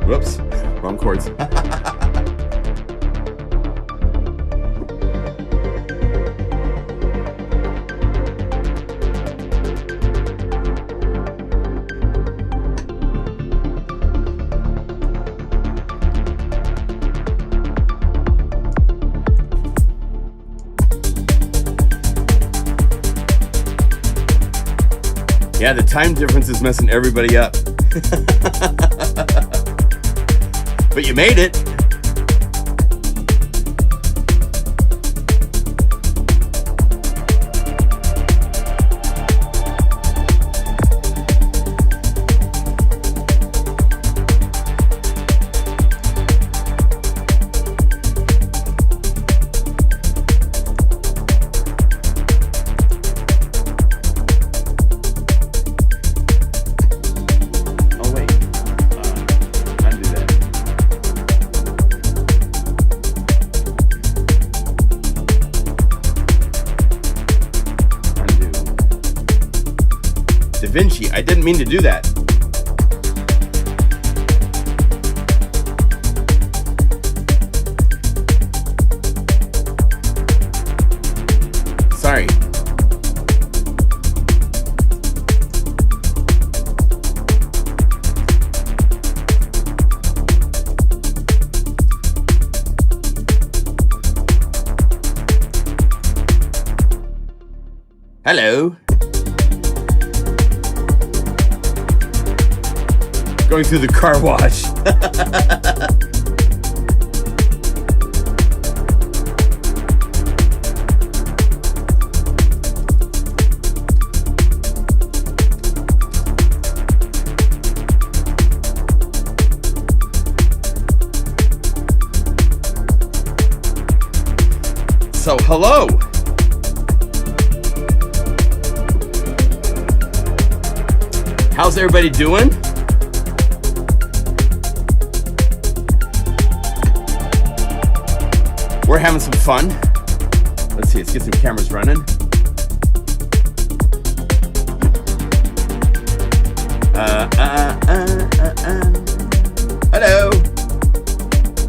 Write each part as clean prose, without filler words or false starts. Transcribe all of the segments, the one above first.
Whoops, wrong chords. Yeah, the time difference is messing everybody up. But you made it. Vinci, I didn't mean to do that. Sorry. Hello. Going through the car wash. So, hello. How's everybody doing? We're having some fun. Let's see, let's get some cameras running. Hello.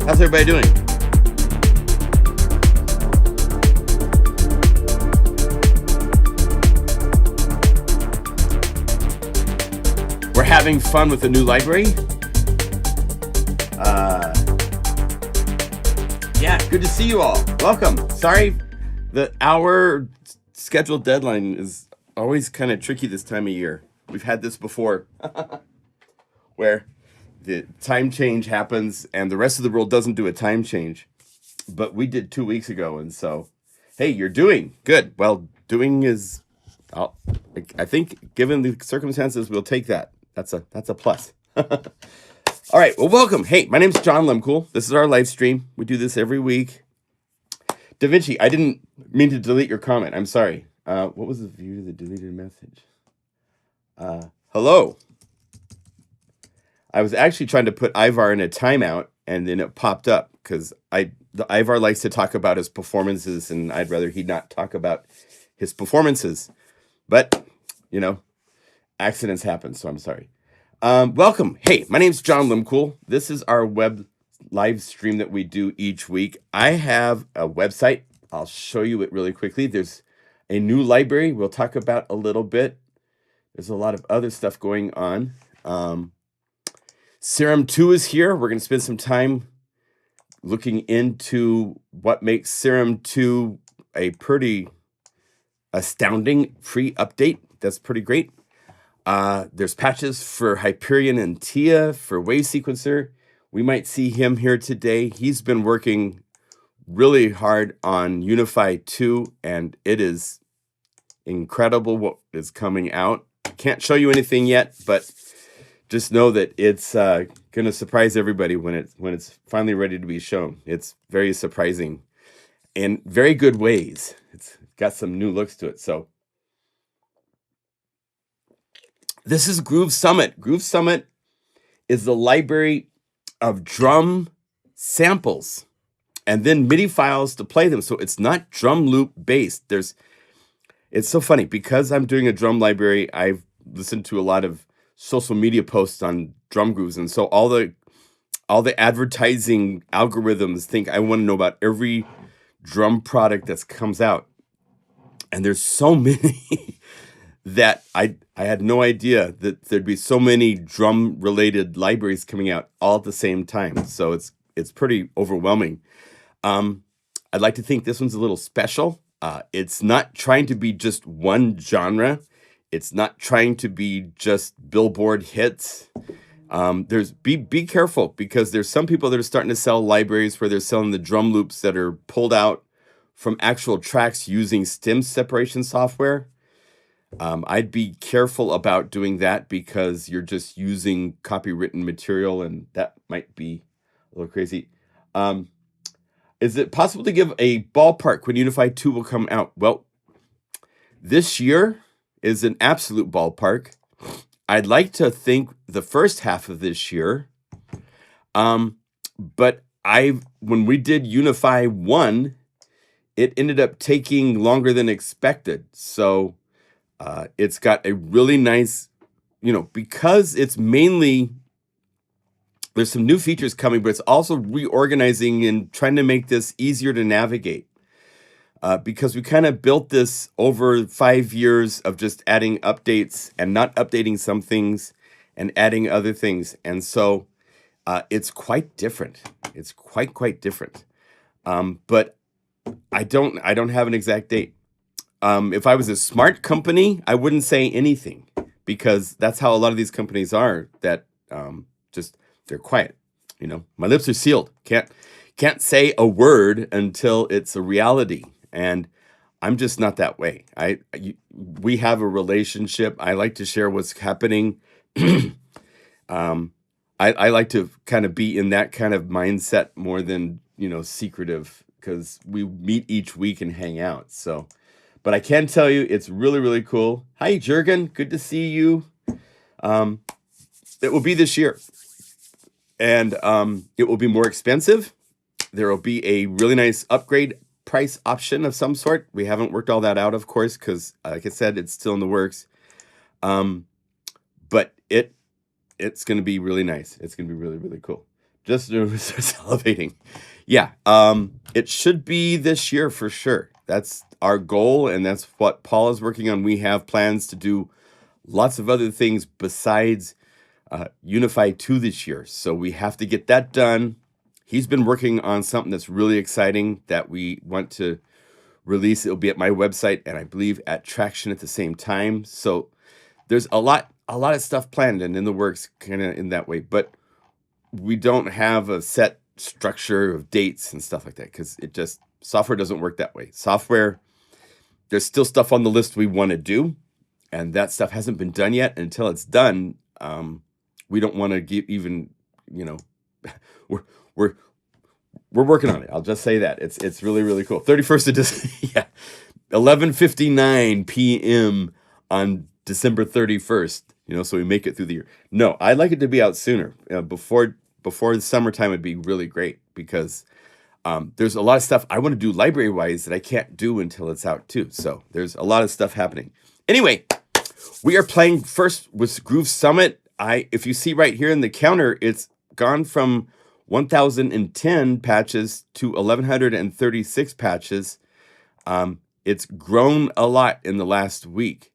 How's everybody doing? We're having fun with the new library. Yeah, good to see you all. Welcome. Sorry, our scheduled deadline is always kind of tricky this time of year. We've had this before where the time change happens and the rest of the world doesn't do a time change. But we did 2 weeks ago, and so, hey, you're doing good. Well, doing is, I think, given the circumstances, we'll take that. That's a plus. All right, well, welcome. Hey, my name's John Lemcool. This is our live stream. We do this every week. Da Vinci, I didn't mean to delete your comment. I'm sorry. What was the view of the deleted message? Hello. I was actually trying to put Ivar in a timeout, and then it popped up because Ivar likes to talk about his performances, and I'd rather he not talk about his performances. But, you know, accidents happen, so I'm sorry. Welcome. Hey, my name's John Lemcool. This is our web live stream that we do each week. I have a website. I'll show you it really quickly. There's a new library we'll talk about a little bit. There's a lot of other stuff going on. Serum 2 is here. We're going to spend some time looking into what makes Serum 2 a pretty astounding free update. That's pretty great. There's patches for Hyperion and Tia for Wave Sequencer. We might see him here today. He's been working really hard on Unify 2, and it is incredible what is coming out. Can't show you anything yet, but just know that it's going to surprise everybody when it's finally ready to be shown. It's very surprising in very good ways. It's got some new looks to it. So this is Groove Summit. Groove Summit is the library of drum samples and then MIDI files to play them. So it's not drum loop based. It's so funny because I'm doing a drum library. I've listened to a lot of social media posts on drum grooves. And so all the all the advertising algorithms think I want to know about every drum product that comes out. And there's so many that I had no idea that there'd be so many drum related libraries coming out all at the same time. So it's pretty overwhelming. I'd like to think this one's a little special. It's not trying to be just one genre. It's not trying to be just Billboard hits. Be careful, because there's some people that are starting to sell libraries where they're selling the drum loops that are pulled out from actual tracks using stem separation software. I'd be careful about doing that, because you're just using copywritten material, and that might be a little crazy. Is it possible to give a ballpark when Unify 2 will come out? Well, this year is an absolute ballpark. I'd like to think the first half of this year. But when we did Unify 1, it ended up taking longer than expected. So it's got a really nice, because it's mainly, there's some new features coming, but it's also reorganizing and trying to make this easier to navigate. Because we kind of built this over 5 years of just adding updates and not updating some things and adding other things. And so it's quite different. It's quite different. But I don't have an exact date. If I was a smart company, I wouldn't say anything, because that's how a lot of these companies are, that they're quiet. My lips are sealed. Can't say a word until it's a reality. And I'm just not that way. We have a relationship. I like to share what's happening. I like to kind of be in that kind of mindset more than, secretive, because we meet each week and hang out. So, but I can tell you it's really, really cool. Hi, Jurgen. Good to see you. It will be this year. And it will be more expensive. There will be a really nice upgrade price option of some sort. We haven't worked all that out, of course, because like I said, it's still in the works. But it's going to be really nice. It's going to be really, really cool. Just salivating. Yeah, it should be this year for sure. That's our goal, and that's what Paul is working on. We have plans to do lots of other things besides Unify 2 this year. So we have to get that done. He's been working on something that's really exciting that we want to release. It'll be at my website and I believe at Traction at the same time. So there's a lot of stuff planned and in the works, kind of in that way. But we don't have a set structure of dates and stuff like that, because software doesn't work that way. Software, there's still stuff on the list we want to do, and that stuff hasn't been done yet. Until it's done, we don't want to give even, we're working on it. I'll just say that it's really, really cool. 31st of December, 11:59 p.m. on December 31st. So we make it through the year. No, I'd like it to be out sooner. Before the summertime would be really great, because there's a lot of stuff I want to do library-wise that I can't do until it's out too. So there's a lot of stuff happening. Anyway, we are playing first with Groove Summit. If you see right here in the counter, it's gone from 1,010 patches to 1,136 patches. It's grown a lot in the last week.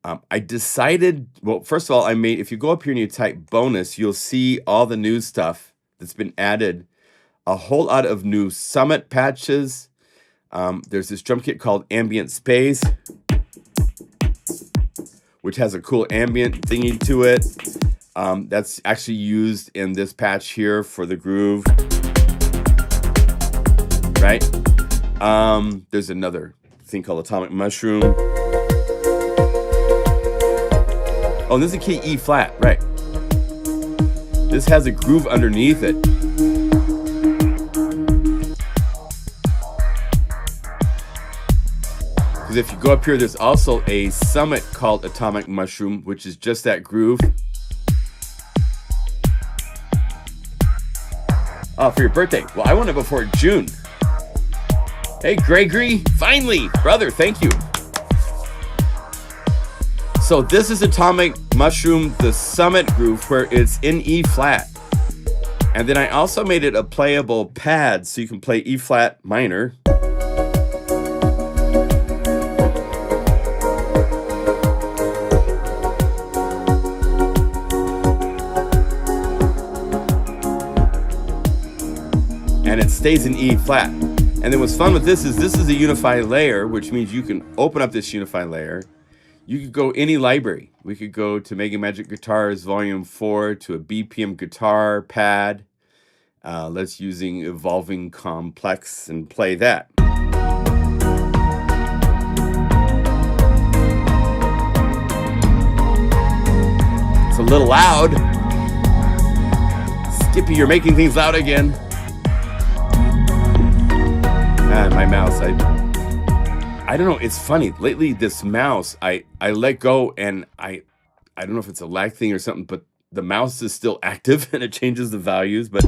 I decided, well, first of all, if you go up here and you type bonus, you'll see all the new stuff that's been added. A whole lot of new Summit patches. There's this drum kit called Ambient Space, which has a cool ambient thingy to it. That's actually used in this patch here for the groove. Right? There's another thing called Atomic Mushroom. Oh, this is a key E flat, right? This has a groove underneath it. Because if you go up here, there's also a Summit called Atomic Mushroom, which is just that groove. Oh, for your birthday. Well, I want it before June. Hey, Gregory, finally, brother, thank you. So this is Atomic Mushroom, the Summit groove, where it's in E flat. And then I also made it a playable pad so you can play E flat minor. And it stays in E flat. And then what's fun with this is a Unify layer, which means you can open up this Unify layer. You could go any library. We could go to MegaMagic Guitars Volume 4 to a BPM guitar pad. Let's using Evolving Complex and play that. It's a little loud. Skippy, you're making things loud again. My mouse, I don't know, it's funny. Lately, this mouse, I let go and I don't know if it's a lag thing or something, but the mouse is still active and it changes the values, but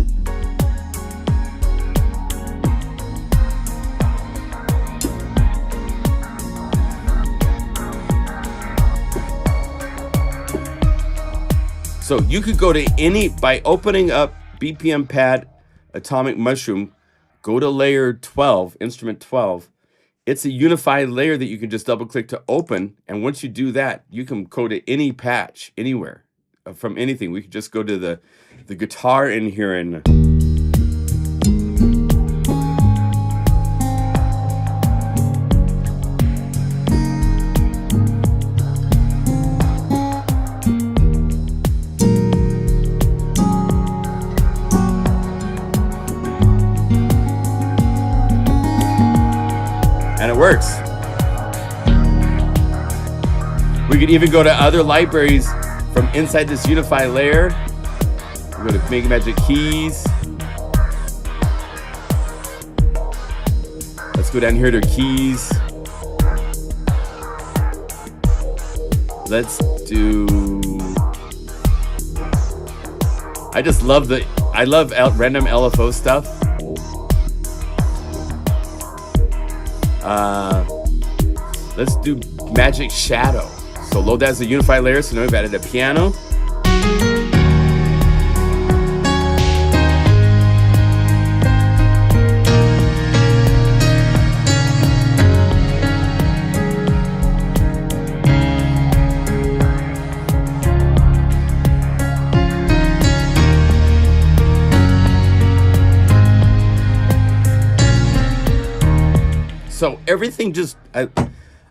so you could go to any, by opening up BPM pad, Atomic Mushroom, go to layer 12, instrument 12. It's a Unify layer that you can just double click to open. And once you do that, you can go to any patch, anywhere, from anything. We could just go to the guitar in here and it works. We could even go to other libraries from inside this Unify layer. We go to MegaMagic keys. Let's go down here to keys. Let's do, I love random LFO stuff. Let's do Magic Shadow. So load that as a Unify layer. So now we've added a piano. So everything just,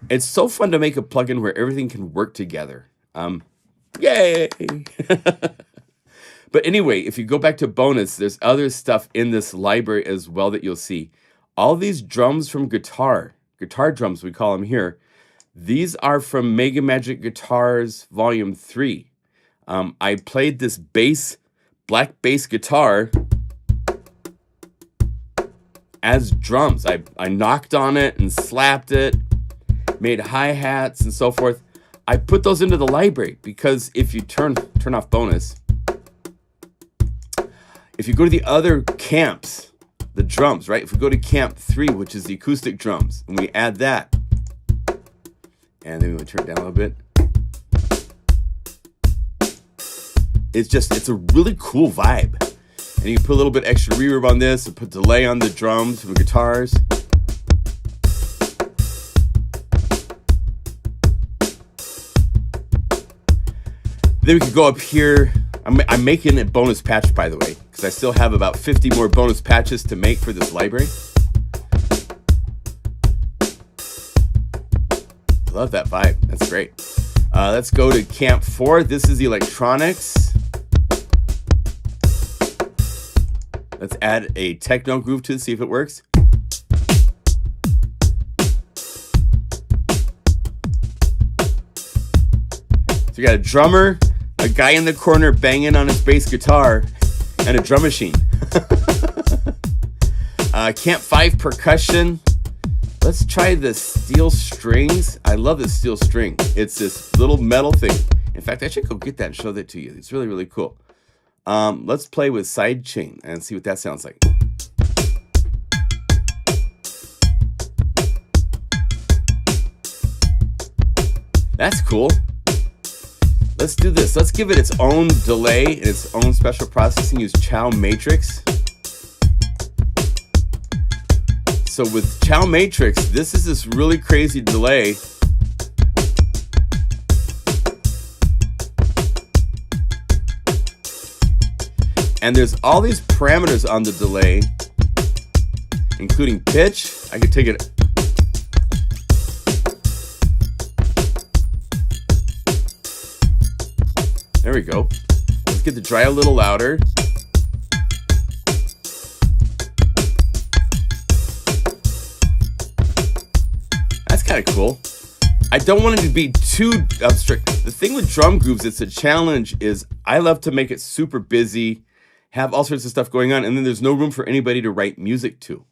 it's so fun to make a plugin where everything can work together. Yay! But anyway, if you go back to bonus, there's other stuff in this library as well that you'll see. All these drums from guitar drums, we call them here. These are from MegaMagic Guitars Volume 3. I played this black bass guitar as drums. I knocked on it and slapped it, made hi-hats and so forth. I put those into the library because if you turn off bonus, if you go to the other camps, the drums, right? If we go to camp 3, which is the acoustic drums, and we add that, and then we turn it down a little bit. It's a really cool vibe. And you can put a little bit extra reverb on this and put delay on the drums and the guitars. Then we could go up here. I'm making a bonus patch, by the way, because I still have about 50 more bonus patches to make for this library. Love that vibe. That's great. Let's go to Camp 4. This is the electronics. Let's add a techno groove to it, see if it works. So you got a drummer, a guy in the corner banging on his bass guitar, and a drum machine. Camp 5 percussion. Let's try the steel strings. I love this steel string. It's this little metal thing. In fact, I should go get that and show that to you. It's really, really cool. Let's play with sidechain and see what that sounds like. That's cool. let's do this. Let's give it its own delay and its own special processing. Use Chow Matrix. So with Chow Matrix, this is this really crazy delay. And there's all these parameters on the delay, including pitch. I could take it. There we go. Let's get the dry a little louder. That's kind of cool. I don't want it to be too abstract. The thing with drum grooves, it's a challenge, is I love to make it super busy, have all sorts of stuff going on, and then there's no room for anybody to write music to.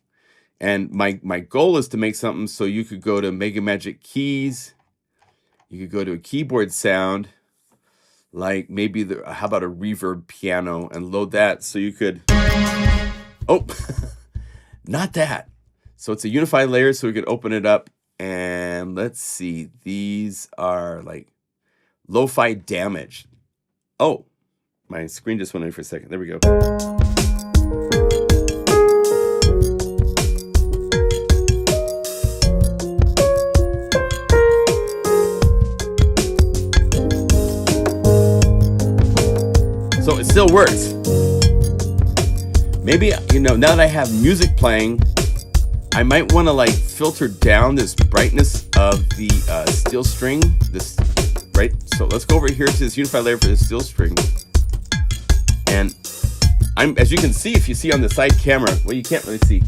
And my goal is to make something so you could go to MegaMagic keys, you could go to a keyboard sound, like maybe how about a reverb piano, and load that so you could, oh, not that. So it's a Unify layer, so we could open it up, and let's see, these are like lo-fi damage. Oh, my screen just went in for a second. There we go. So it still works. Maybe, you know, now that I have music playing, I might want to like filter down this brightness of the steel string. This, right? So let's go over here to this Unify layer for the steel string. And as you can see, if you see on the side camera, well, you can't really see,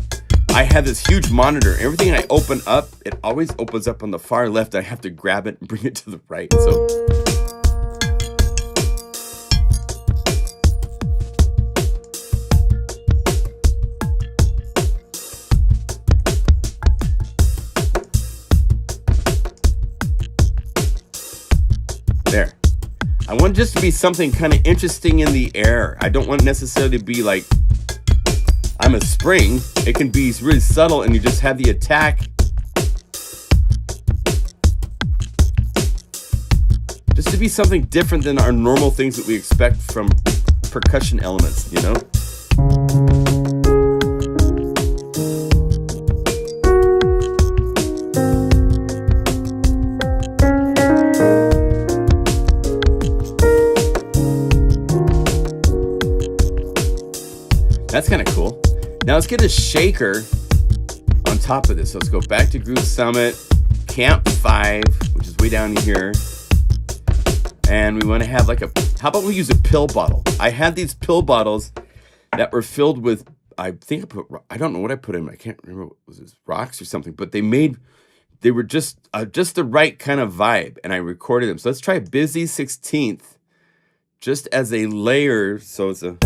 I have this huge monitor. Everything I open up, it always opens up on the far left. I have to grab it and bring it to the right. So there. I want just to be something kind of interesting in the air. I don't want necessarily to be like, I'm a spring. It can be really subtle and you just have the attack. Just to be something different than our normal things that we expect from percussion elements, you know? That's kind of cool. Now let's get a shaker on top of this. So let's go back to Groove Summit, Camp 5, which is way down here. And we want to have like how about we use a pill bottle? I had these pill bottles that were filled with, I don't know what I put in. I can't remember, was it rocks or something? But they were just the right kind of vibe, and I recorded them. So let's try Busy 16th, just as a layer. So it's a.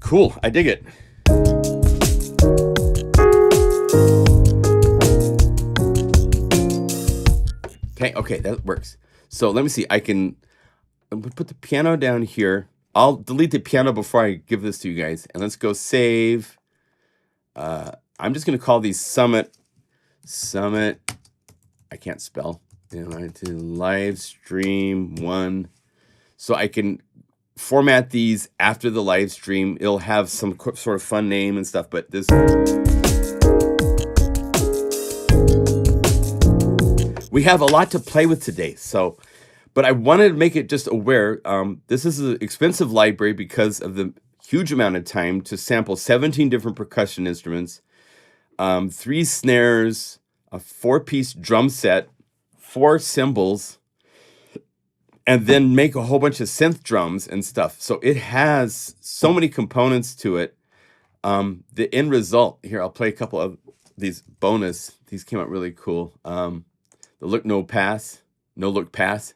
Cool, I dig it. Okay, that works. So let me see, I'm gonna put the piano down here. I'll delete the piano before I give this to you guys. And let's go save. I'm just gonna call these Summit. I can't spell. Livestream 1. So I can format these after the live stream. It'll have some sort of fun name and stuff, but this, we have a lot to play with today. So, but I wanted to make it just aware. This is an expensive library because of the huge amount of time to sample 17 different percussion instruments, 3 snares, a 4-piece drum set, 4 cymbals, and then make a whole bunch of synth drums and stuff. So it has so many components to it. The end result, here, I'll play a couple of these bonus. These came out really cool. The Look No Pass, No Look Pass.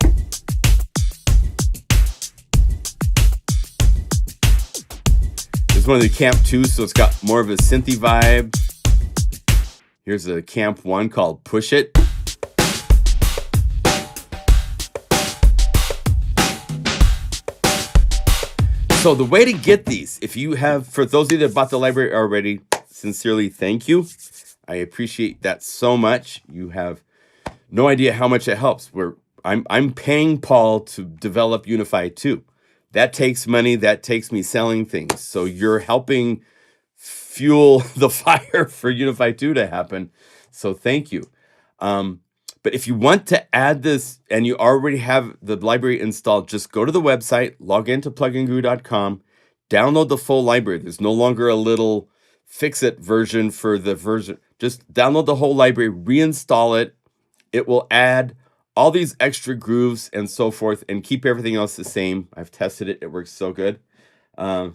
There's one of the Camp 2, so it's got more of a synthy vibe. Here's a Camp 1 called Push It. So the way to get these, if you have, for those of you that bought the library already, sincerely, thank you. I appreciate that so much. You have no idea how much it helps. I'm paying Paul to develop Unify 2. That takes money. That takes me selling things. So you're helping fuel the fire for Unify 2 to happen. So thank you. But if you want to add this and you already have the library installed, just go to the website, log into pluginguru.com, download the full library. There's no longer a little fix-it version for the version. Just download the whole library, reinstall it. It will add all these extra grooves and so forth and keep everything else the same. I've tested it. It works so good. Oh,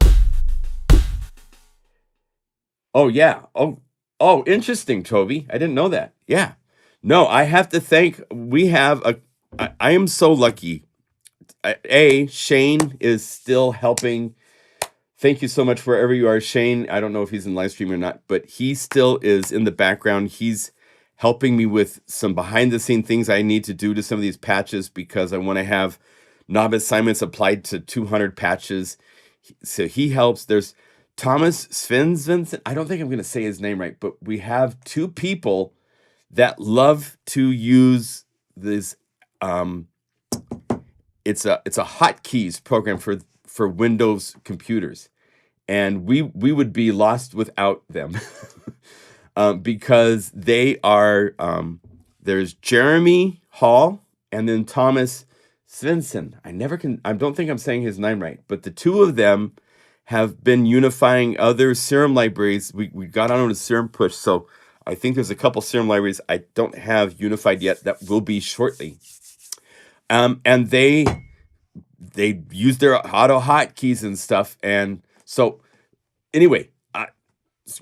yeah. Oh, interesting, Toby. I didn't know that. Yeah. No, I have to thank, I am so lucky. Shane is still helping. Thank you so much wherever you are, Shane. I don't know if he's in Livestream or not, but he still is in the background. He's helping me with some behind-the-scene things I need to do to some of these patches because I want to have knob assignments applied to 200 patches. So he helps. There's Thomas Svensson. I don't think I'm going to say his name right, but we have two people that love to use this. It's a hotkeys program for Windows computers, and we would be lost without them because they are. There's Jeremy Hall and then Thomas Svensson. I don't think I'm saying his name right, but the two of them have been unifying other Serum libraries. We got on a Serum push, so I think there's a couple Serum libraries I don't have unified yet that will be shortly. And they use their auto hotkeys and stuff. And so anyway,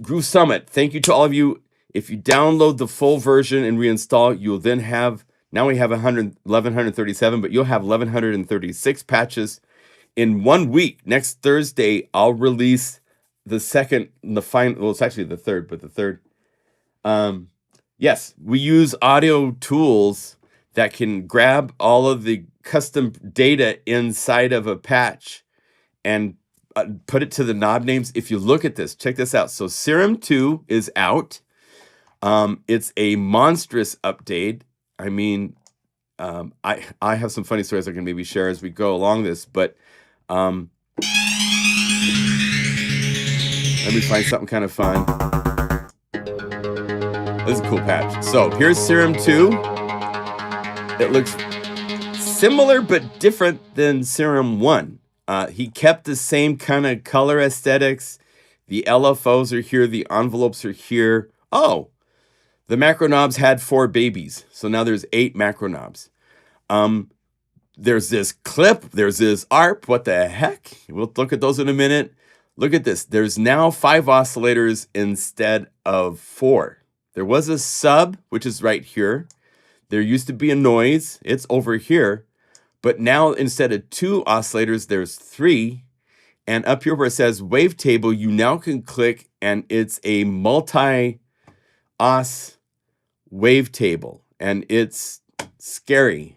Groove Summit, thank you to all of you. If you download the full version and reinstall, you'll then have, now we have 1137, but you'll have 1136 patches in 1 week. Next Thursday, I'll release the second, the final, well, it's actually the third, but the third. Yes, we use audio tools that can grab all of the custom data inside of a patch and put it to the knob names. If you look at this, check this out. So Serum 2 is out. It's a monstrous update. I mean, I have some funny stories I can maybe share as we go along this, but let me find something kind of fun. This is a cool patch. So here's Serum 2. It looks similar but different than Serum 1. He kept the same kind of color aesthetics. The LFOs are here. The envelopes are here. Oh, the macro knobs had 4 babies. So now there's 8 macro knobs. There's this clip. There's this ARP. What the heck? We'll look at those in a minute. Look at this. There's now 5 oscillators instead of 4. There was a sub, which is right here. There used to be a noise. It's over here. But now instead of 2 oscillators, there's 3. And up here where it says wavetable, you now can click and it's a multi-os wavetable. And it's scary.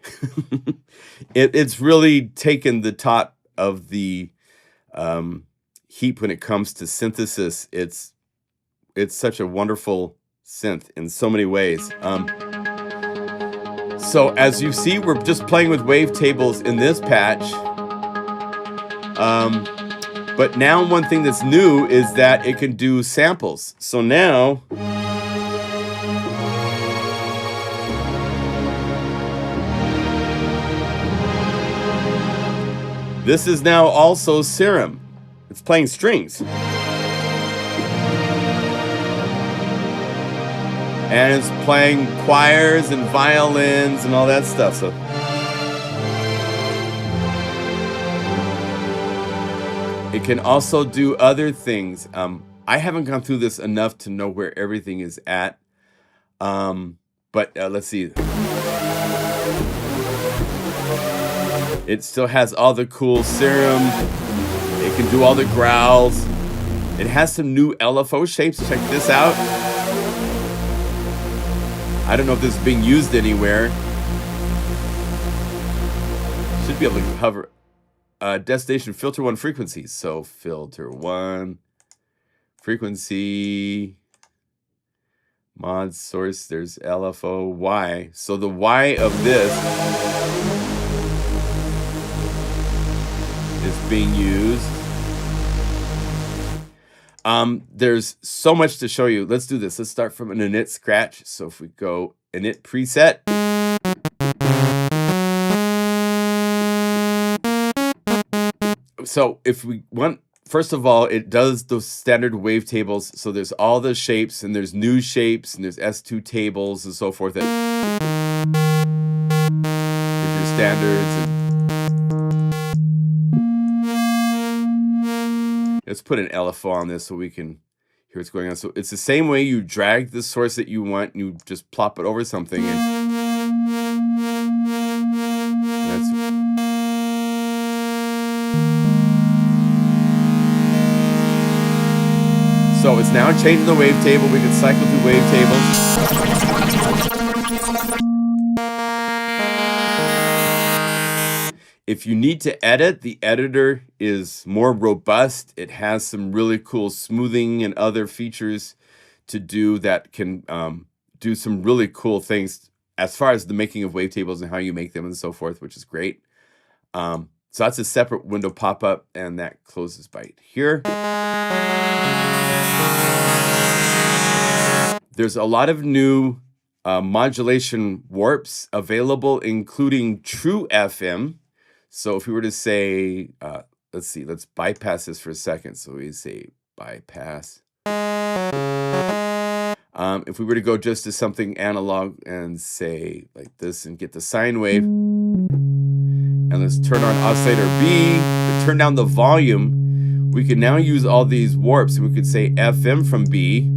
It's really taken the top of the heap when it comes to synthesis. It's such a wonderful synth in so many ways. So as you see, we're just playing with wavetables in this patch. But now one thing that's new is that it can do samples. So now this is now also Serum. It's playing strings. And it's playing choirs and violins and all that stuff. So it can also do other things. I haven't gone through this enough to know where everything is at. But let's see. It still has all the cool Serum. It can do all the growls. It has some new LFO shapes. Check this out. I don't know if this is being used anywhere. Should be able to hover. destination filter 1 frequencies. So filter 1 frequency, mod source, there's LFO, Y. So the Y of this is being used. There's so much to show you. Let's do this. Let's start from an init scratch. So if we go init preset. So if we want, first of all, it does those standard wavetables. So there's all the shapes, and there's new shapes, and there's S2 tables and so forth. That there's your standards. Let's put an LFO on this so we can hear what's going on. So it's the same way you drag the source that you want, and you just plop it over something. And that's... So it's now changing the wavetable. We can cycle through wavetables. If you need to edit, the editor is more robust. It has some really cool smoothing and other features to do that can do some really cool things as far as the making of wavetables and how you make them and so forth, which is great. So that's a separate window pop-up, and that closes by here. There's a lot of new modulation warps available, including true FM. So if we were to say, let's see, let's bypass this for a second. So we say bypass. If we were to go just to something analog and say like this and get the sine wave, and let's turn on oscillator B, to turn down the volume, we can now use all these warps, and we could say FM from B.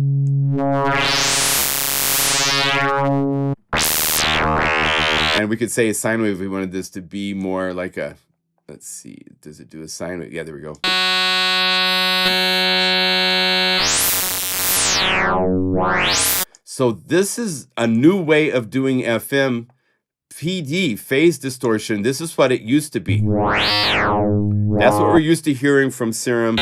And we could say a sine wave if we wanted this to be more like a, let's see, does it do a sine wave? Yeah, there we go. So this is a new way of doing FM. PD, phase distortion, this is what it used to be. That's what we're used to hearing from Serum.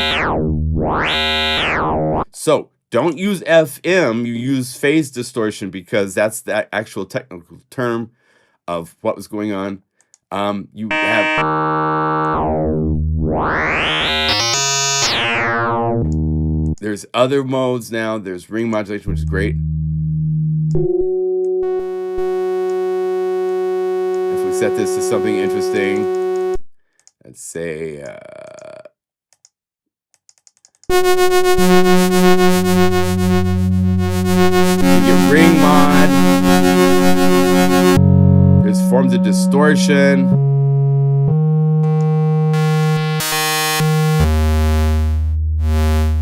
So don't use FM, you use phase distortion, because that's the actual technical term of what was going on. You have there's other modes now. There's ring modulation, which is great. If we set this to something interesting, let's say you get ring mod. There's forms of distortion.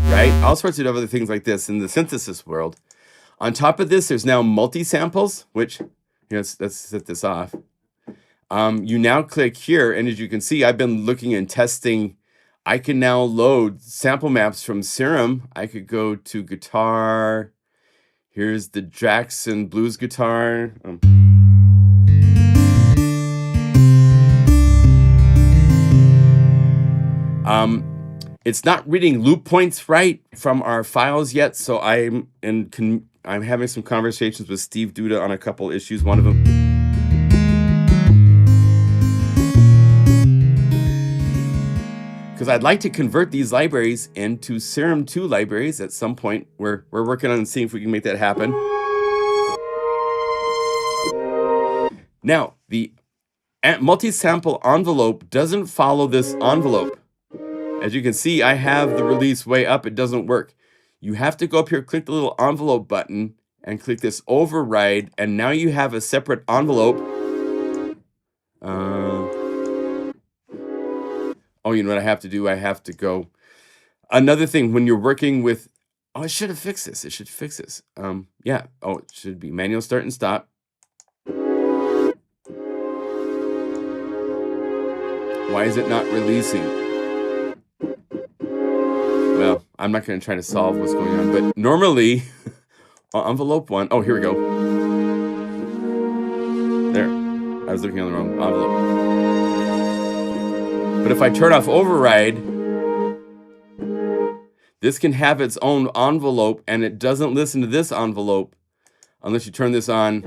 Right? All sorts of other things like this in the synthesis world. On top of this, there's now multi-samples, which, let's set this off. You now click here, and as you can see, I've been looking and testing. I can now load sample maps from Serum. I could go to guitar. Here's the Jackson blues guitar. It's not reading loop points right from our files yet, so I'm having some conversations with Steve Duda on a couple issues. One of them, because I'd like to convert these libraries into Serum 2 libraries at some point. We're working on seeing if we can make that happen. Now, the multi-sample envelope doesn't follow this envelope. As you can see, I have the release way up. It doesn't work. You have to go up here, click the little envelope button, and click this override, and now you have a separate envelope. Oh, you know what I have to do? I have to go. Another thing, when you're working with, oh, it should have fixed this. It should fix this. Yeah. Oh, it should be manual start and stop. Why is it not releasing? Well, I'm not going to try to solve what's going on, but normally, envelope 1, oh, here we go. There, I was looking on the wrong envelope. But if I turn off override, this can have its own envelope, and it doesn't listen to this envelope unless you turn this on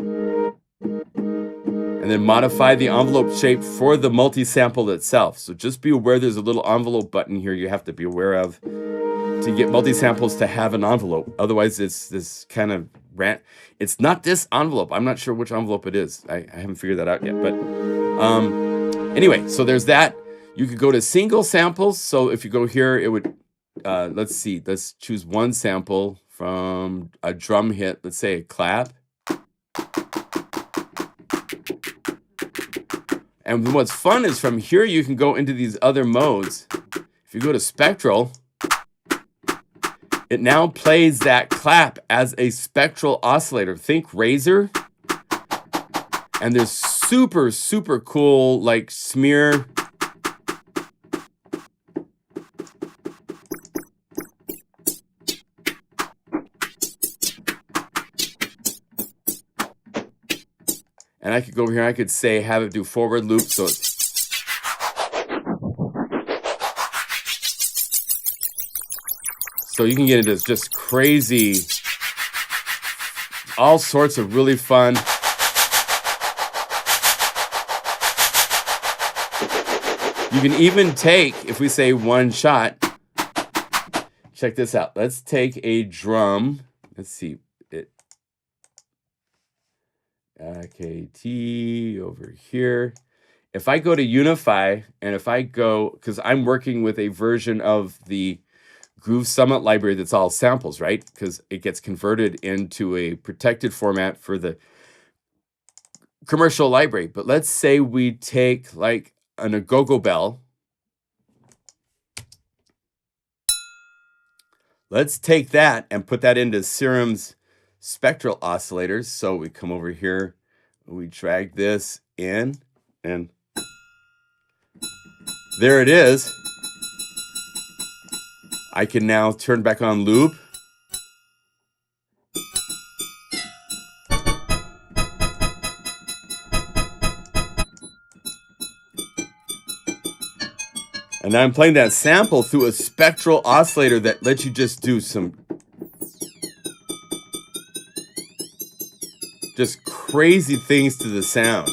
and then modify the envelope shape for the multi-sample itself. So just be aware there's a little envelope button here you have to be aware of to get multi-samples to have an envelope. Otherwise, it's this kind of rant. It's not this envelope. I'm not sure which envelope it is. I haven't figured that out yet. But anyway, so there's that. You could go to single samples. So if you go here, it would, let's see, let's choose one sample from a drum hit. Let's say a clap. And what's fun is from here, you can go into these other modes. If you go to spectral, it now plays that clap as a spectral oscillator. Think Razor. And there's super, super cool like smear. And I could go over here, I could say, have it do forward loop. So you can get into just crazy, all sorts of really fun. You can even take, if we say one shot, check this out. Let's take a drum. Let's see. KT over here. If I go to Unify, and if I go, because I'm working with a version of the Groove Summit library that's all samples, right? Because it gets converted into a protected format for the commercial library. But let's say we take like an agogo bell. Let's take that and put that into Serum's spectral oscillators. So we come over here, we drag this in, and there it is. I can now turn back on loop. And now I'm playing that sample through a spectral oscillator that lets you just do some just crazy things to the sound.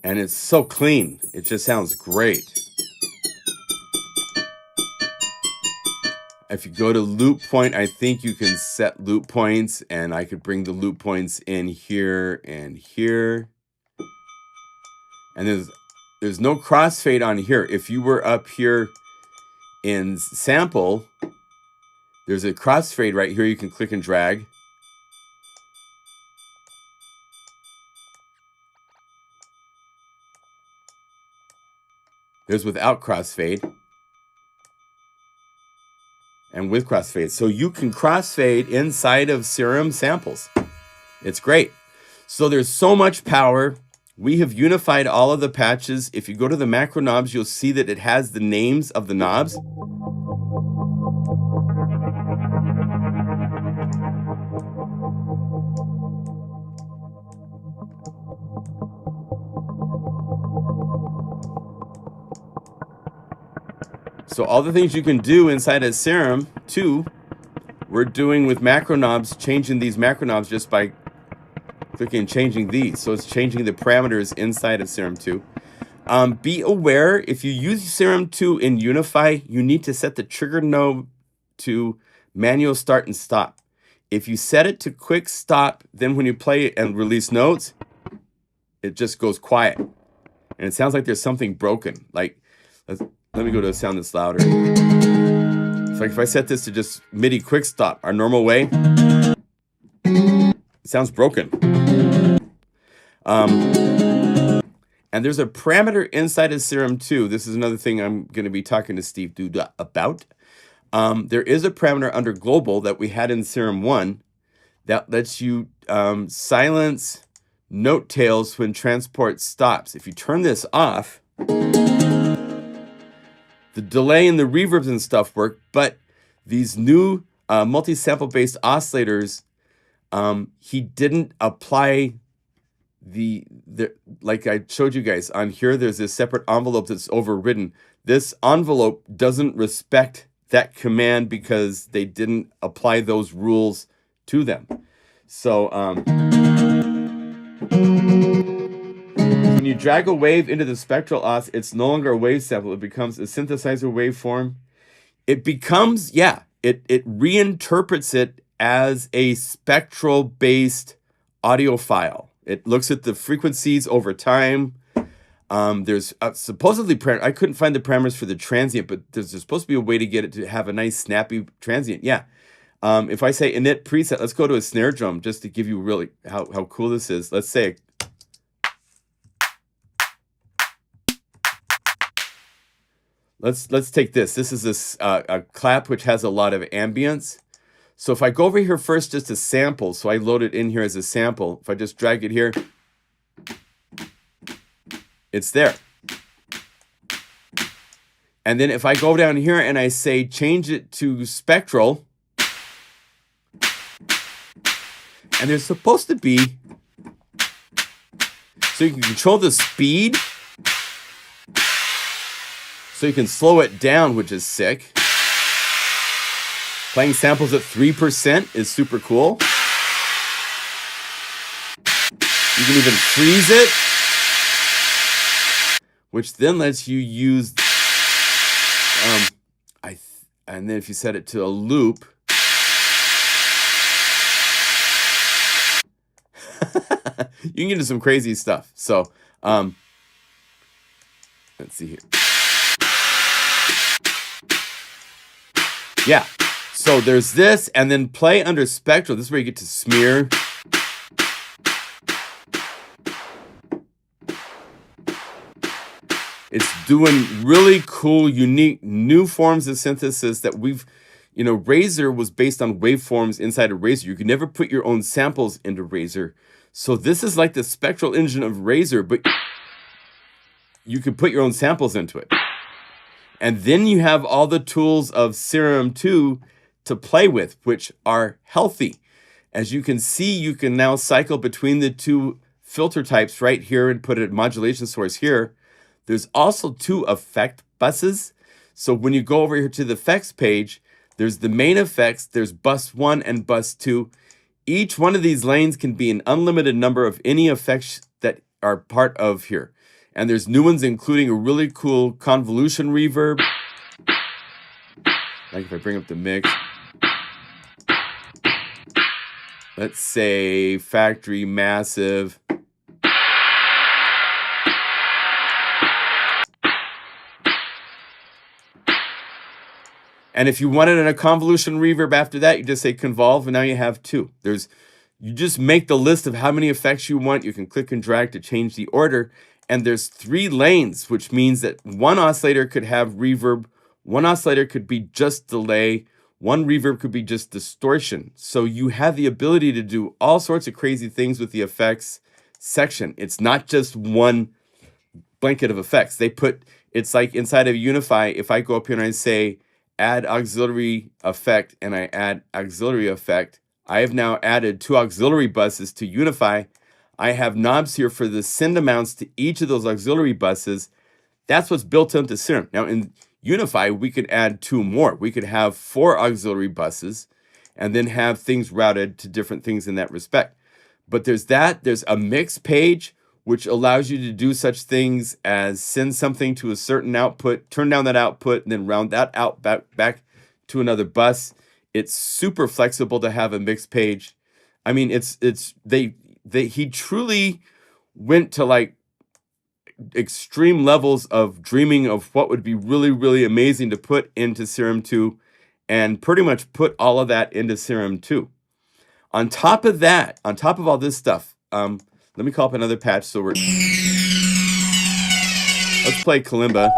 And it's so clean. It just sounds great. If you go to loop point, I think you can set loop points, and I could bring the loop points in here and here. And there's no crossfade on here. If you were up here in sample, there's a crossfade right here you can click and drag. There's without crossfade and with crossfade. So you can crossfade inside of Serum samples. It's great. So there's so much power. We have unified all of the patches. If you go to the macro knobs, you'll see that it has the names of the knobs. So all the things you can do inside of Serum 2, we're doing with macro knobs, changing these macro knobs just by clicking and changing these. So it's changing the parameters inside of Serum 2. Be aware, if you use Serum 2 in Unify, you need to set the trigger knob to manual start and stop. If you set it to quick stop, then when you play it and release notes, it just goes quiet. And it sounds like there's something broken. Like, let me go to a sound that's louder. It's like if I set this to just MIDI quick stop, our normal way, it sounds broken. And there's a parameter inside of Serum 2. This is another thing I'm going to be talking to Steve Duda about. There is a parameter under global that we had in Serum 1 that lets you silence note tails when transport stops. If you turn this off, the delay and the reverbs and stuff work, but these new multi-sample based oscillators he didn't apply the like I showed you guys on here. There's this separate envelope that's overridden. This envelope doesn't respect that command because they didn't apply those rules to them. So when you drag a wave into the spectral os, it's no longer a wave sample. It becomes a synthesizer waveform. It becomes, yeah, it reinterprets it as a spectral-based audio file. It looks at the frequencies over time. There's supposedly, I couldn't find the parameters for the transient, but there's supposed to be a way to get it to have a nice snappy transient. Yeah. If I say init preset, let's go to a snare drum just to give you really how cool this is. Let's say let's take this. This is a clap which has a lot of ambience. So if I go over here first just to sample, so I load it in here as a sample. If I just drag it here, it's there. And then if I go down here and I say change it to spectral, and there's supposed to be, so you can control the speed, so you can slow it down, which is sick. Playing samples at 3% is super cool. You can even freeze it, which then lets you use, and then if you set it to a loop, you can get into some crazy stuff. So, let's see here. Yeah. So there's this, and then play under spectral. This is where you get to smear. It's doing really cool, unique, new forms of synthesis that we've, Razor was based on waveforms inside of Razor. You could never put your own samples into Razor. So this is like the spectral engine of Razor, but you could put your own samples into it. And then you have all the tools of Serum 2 to play with, which are healthy. As you can see, you can now cycle between the two filter types right here and put a modulation source here. There's also two effect buses. So when you go over here to the effects page, there's the main effects, there's bus 1 and bus 2. Each one of these lanes can be an unlimited number of any effects that are part of here. And there's new ones, including a really cool convolution reverb. Like if I bring up the mix. Let's say factory massive. And if you wanted a convolution reverb after that, you just say convolve, and now you have two. You just make the list of how many effects you want. You can click and drag to change the order. And there's 3 lanes, which means that one oscillator could have reverb, one oscillator could be just delay, one reverb could be just distortion. So you have the ability to do all sorts of crazy things with the effects section. It's not just one blanket of effects. It's like inside of Unify, if I go up here and I say add auxiliary effect and I add auxiliary effect, I have now added 2 auxiliary buses to Unify. I have knobs here for the send amounts to each of those auxiliary buses. That's what's built into Serum. Now in Unify, we could add 2 more. We could have 4 auxiliary buses and then have things routed to different things in that respect. But there's a mix page, which allows you to do such things as send something to a certain output, turn down that output, and then round that out back to another bus. It's super flexible to have a mix page. I mean, he truly went to like extreme levels of dreaming of what would be really, really amazing to put into Serum 2 and pretty much put all of that into Serum 2. On top of that, on top of all this stuff, let me call up another patch. So let's play Kalimba.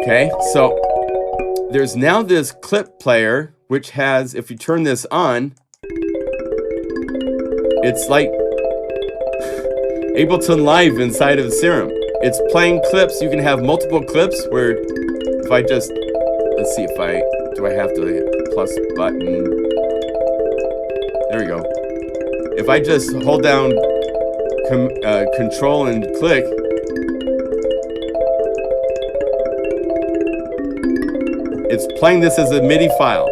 Okay, so there's now this clip player, which has, if you turn this on, it's like Ableton Live inside of Serum. It's playing clips. You can have multiple clips where if I just, let's see if I do I have to hit the plus button? There we go. If I just hold down control and click, it's playing this as a MIDI file.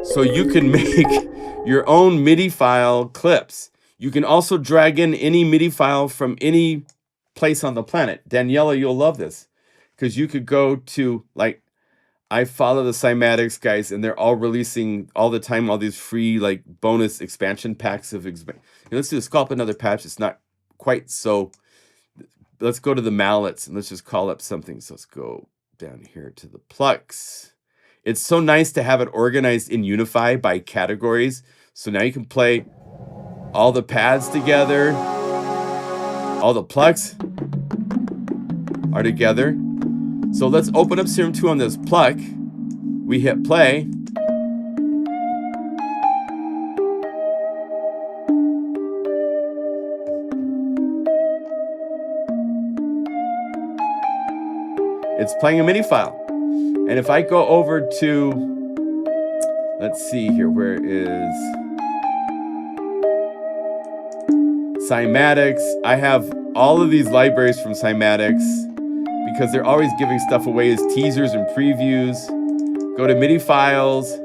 So you can make your own MIDI file clips. You can also drag in any MIDI file from any place on the planet. Daniela, you'll love this, because you could go to, like, I follow the Cymatics guys, and they're all releasing all the time all these free, like, bonus expansion packs of let's do sculpt another patch. It's not quite so. Let's go to the mallets and let's just call up something. So let's go down here to the plucks. It's so nice to have it organized in Unify by categories. So now you can play all the pads together. All the plucks are together. So let's open up Serum 2 on this pluck. We hit play. It's playing a MIDI file. And if I go over to, let's see here, where is Cymatics? I have all of these libraries from Cymatics because they're always giving stuff away as teasers and previews. Go to MIDI files.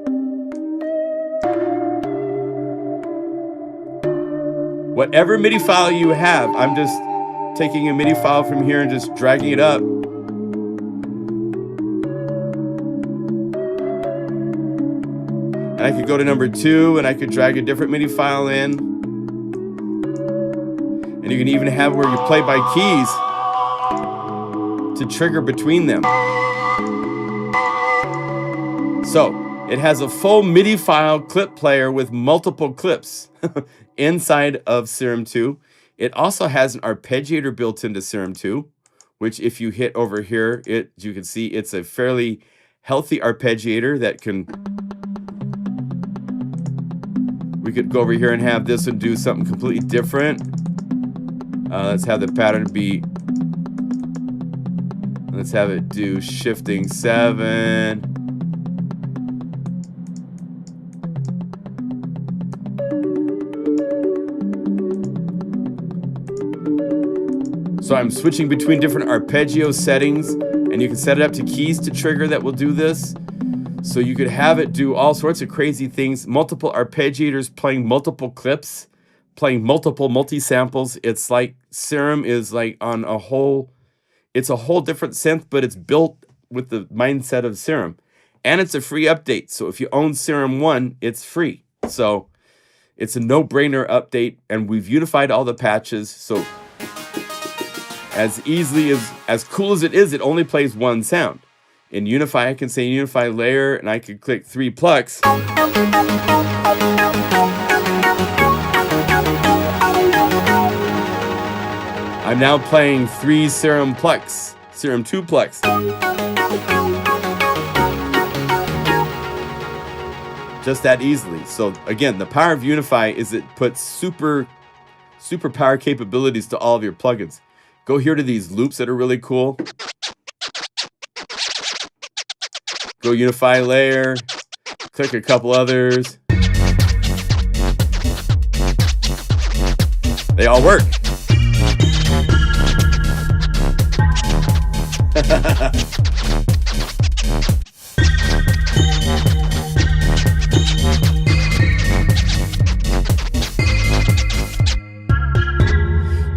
Whatever MIDI file you have, I'm just taking a MIDI file from here and just dragging it up. And I could go to number 2 and I could drag a different MIDI file in. And you can even have where you play by keys to trigger between them. So it has a full MIDI file clip player with multiple clips inside of Serum 2. It also has an arpeggiator built into Serum 2, which if you hit over here, you can see it's a fairly healthy arpeggiator that can. We could go over here and have this and do something completely different. Let's have the pattern be. Let's have it do shifting 7. So I'm switching between different arpeggio settings, and you can set it up to keys to trigger that will do this. So you could have it do all sorts of crazy things, multiple arpeggiators playing multiple clips, playing multiple multi-samples. It's like Serum is like on a whole, it's a whole different synth, but it's built with the mindset of Serum. And it's a free update. So if you own Serum 1, it's free. So it's a no-brainer update, and we've unified all the patches. So as easily as cool as it is, it only plays one sound. In Unify, I can say Unify layer, and I can click 3 plucks. I'm now playing 3 Serum plucks, Serum 2 plucks. Just that easily. So again, the power of Unify is it puts super power capabilities to all of your plugins. Go here to these loops that are really cool. Go Unify layer, click a couple others. They all work.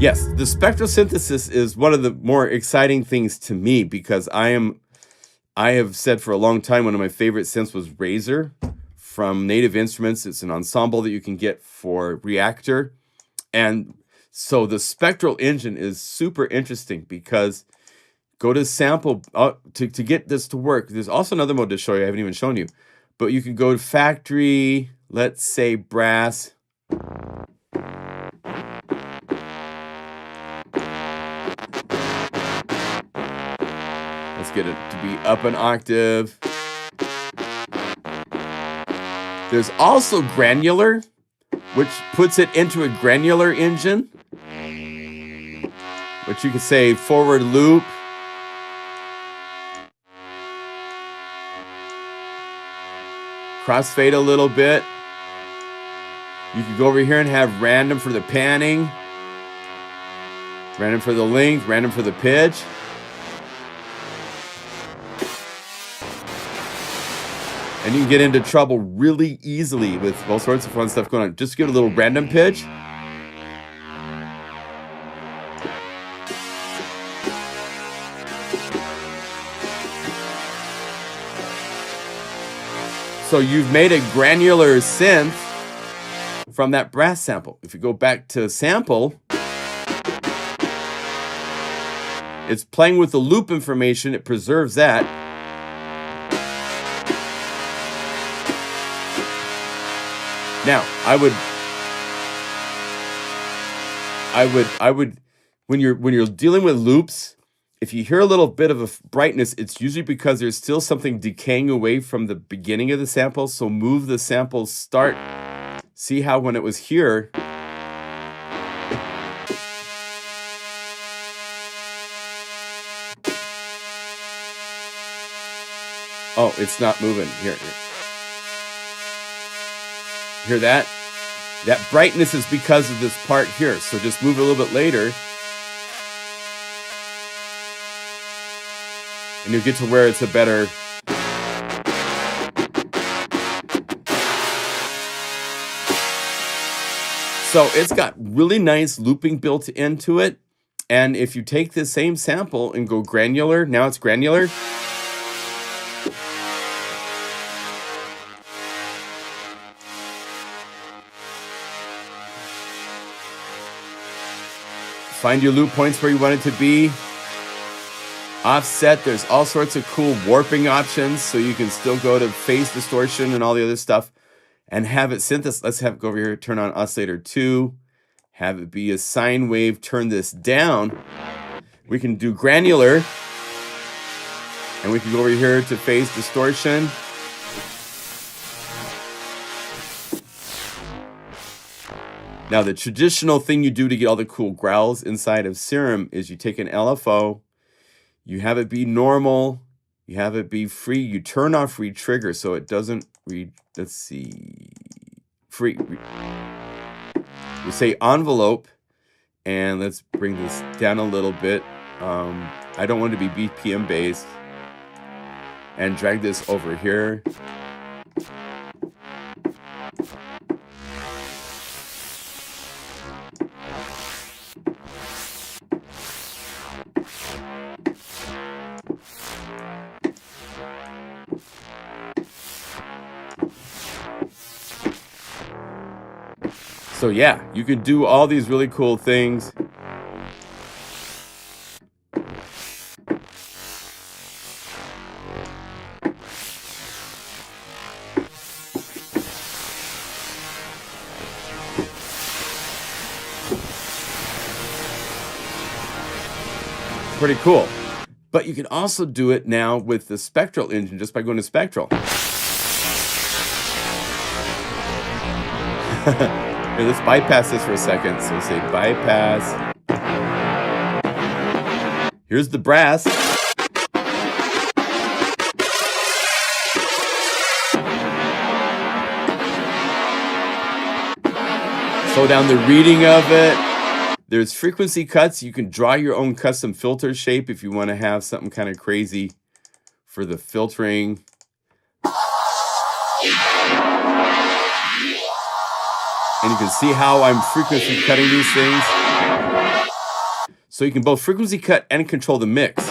Yes, the spectral synthesis is one of the more exciting things to me because I have said for a long time one of my favorite synths was Razor from Native Instruments. It's an ensemble that you can get for Reactor. And so the spectral engine is super interesting because go to sample to get this to work. There's also another mode to show you. I haven't even shown you. But you can go to factory, let's say brass. Let's get it to be up an octave. There's also granular, which puts it into a granular engine, which you could say forward loop, Crossfade a little bit. You can go over here and have random for the panning, random for the length, random for the pitch. And you can get into trouble really easily with all sorts of fun stuff going on. Just get a little random pitch. So you've made a granular synth from that brass sample. If you go back to sample, it's playing with the loop information. It preserves that. Now, I would, when you're dealing with loops, if you hear a little bit of a brightness, it's usually because there's still something decaying away from the beginning of the sample. So move the sample start. See how when it was here, oh, it's not moving. Here. Hear that? That brightness is because of this part here. So just move it a little bit later. And you'll get to where it's a better. So it's got really nice looping built into it. And if you take this same sample and go granular, now it's granular. Find your loop points where you want it to be. Offset, there's all sorts of cool warping options, so you can still go to phase distortion and all the other stuff and have it synthesize. Let's have it go over here, turn on oscillator 2, have it be a sine wave, turn this down. We can do granular, and we can go over here to phase distortion. Now, the traditional thing you do to get all the cool growls inside of Serum is you take an LFO, you have it be normal, you have it be free, you turn off free trigger so it doesn't read, let's see, free. We say envelope, and let's bring this down a little bit. I don't want it to be BPM based. And drag this over here. So yeah, you can do all these really cool things. Pretty cool. But you can also do it now with the spectral engine just by going to spectral. Here, let's bypass this for a second. So say bypass. Here's the brass. Slow down the reading of it. There's frequency cuts. You can draw your own custom filter shape if you want to have something kind of crazy for the filtering. And you can see how I'm frequency cutting these things. So you can both frequency cut and control the mix.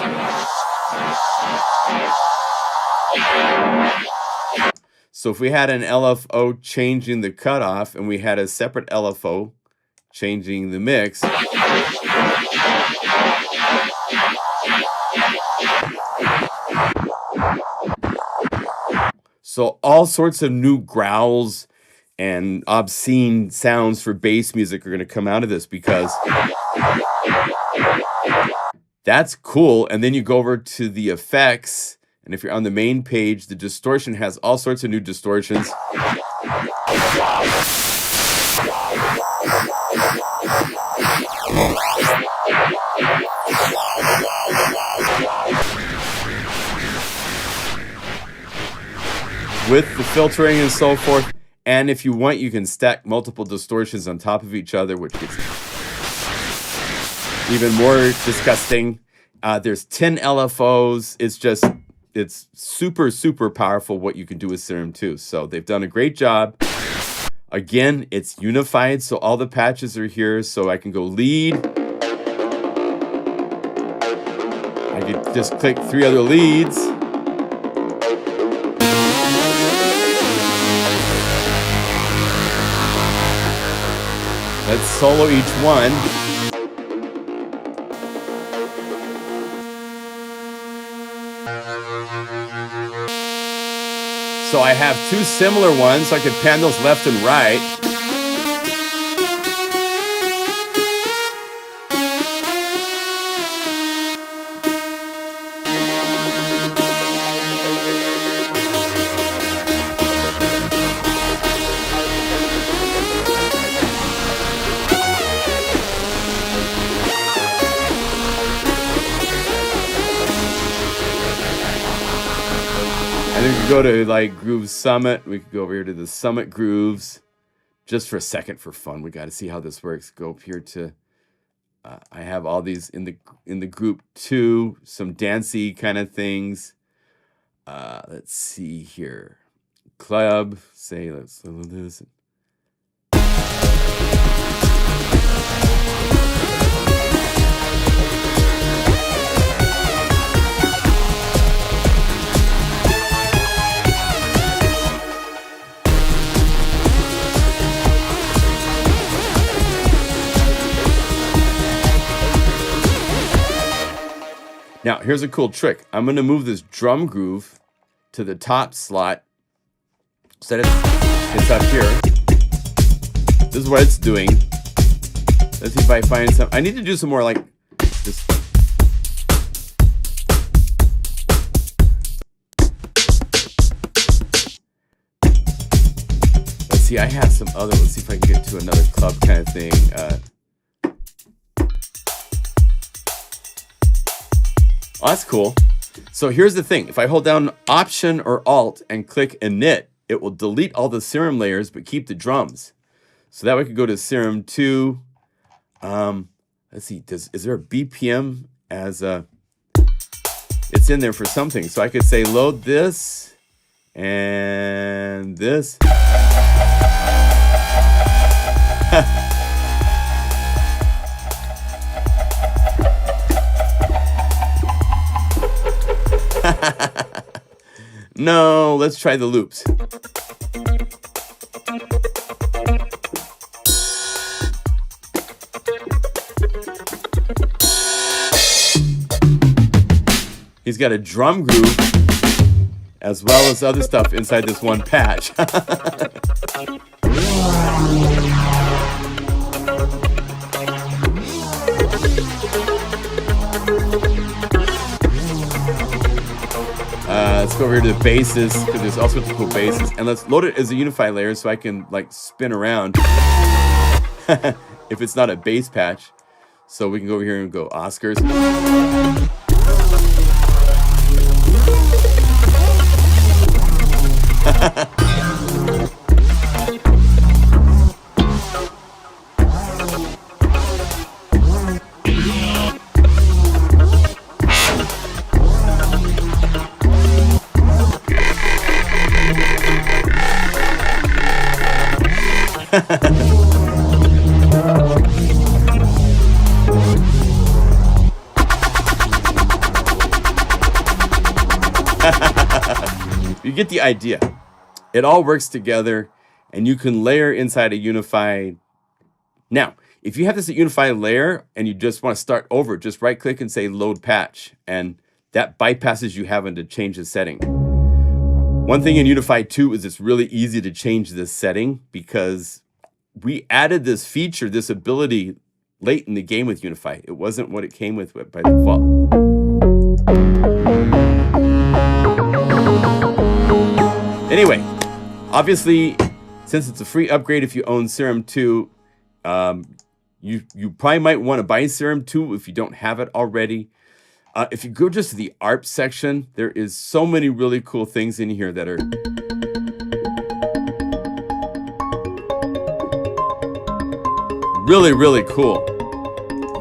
So if we had an LFO changing the cutoff and we had a separate LFO changing the mix, so all sorts of new growls and obscene sounds for bass music are going to come out of this because that's cool. And then you go over to the effects, and if you're on the main page, the distortion has all sorts of new distortions. with the filtering and so forth. And if you want, you can stack multiple distortions on top of each other, which gets even more disgusting. There's 10 LFOs. It's super, super powerful what you can do with Serum 2. So they've done a great job. Again, it's unified, so all the patches are here. So I can go lead. I can just click 3 other leads. Let's solo each one. So I have 2 similar ones, so I could pan those left and right. And then we could go to like Groove Summit. We could go over here to the Summit Grooves. Just for a second for fun, we got to see how this works. Go up here to, I have all these in the group 2, some dancey kind of things. Let's see here. Club, say let's do this. Now, here's a cool trick. I'm going to move this drum groove to the top slot so that it's up here. This is what it's doing. Let's see if I find some. I need to do some more like this. Let's see, I have some other. Let's see if I can get to another club kind of thing. Oh, that's cool. So here's the thing. If I hold down Option or Alt and click Init, it will delete all the Serum layers but keep the drums. So that way I could go to Serum 2. Let's see. Is there a BPM as a... It's in there for something. So I could say load this and this. No, let's try the loops. He's got a drum groove as well as other stuff inside this one patch. Let's go over here to the basses, because there's all sorts of cool basses. And let's load it as a Unify layer so I can like spin around if it's not a bass patch. So we can go over here and go Oscars. You get the idea. It all works together, and you can layer inside a Unify. Now, if you have this Unify layer and you just want to start over, just right-click and say Load Patch, and that bypasses you having to change the setting. One thing in Unify 2 is it's really easy to change this setting because we added this feature, this ability, late in the game with Unify. It wasn't what it came with by default. Anyway, obviously, since it's a free upgrade if you own Serum 2, you probably might want to buy Serum 2 if you don't have it already. If you go just to the ARP section, there is so many really cool things in here that are really, really cool.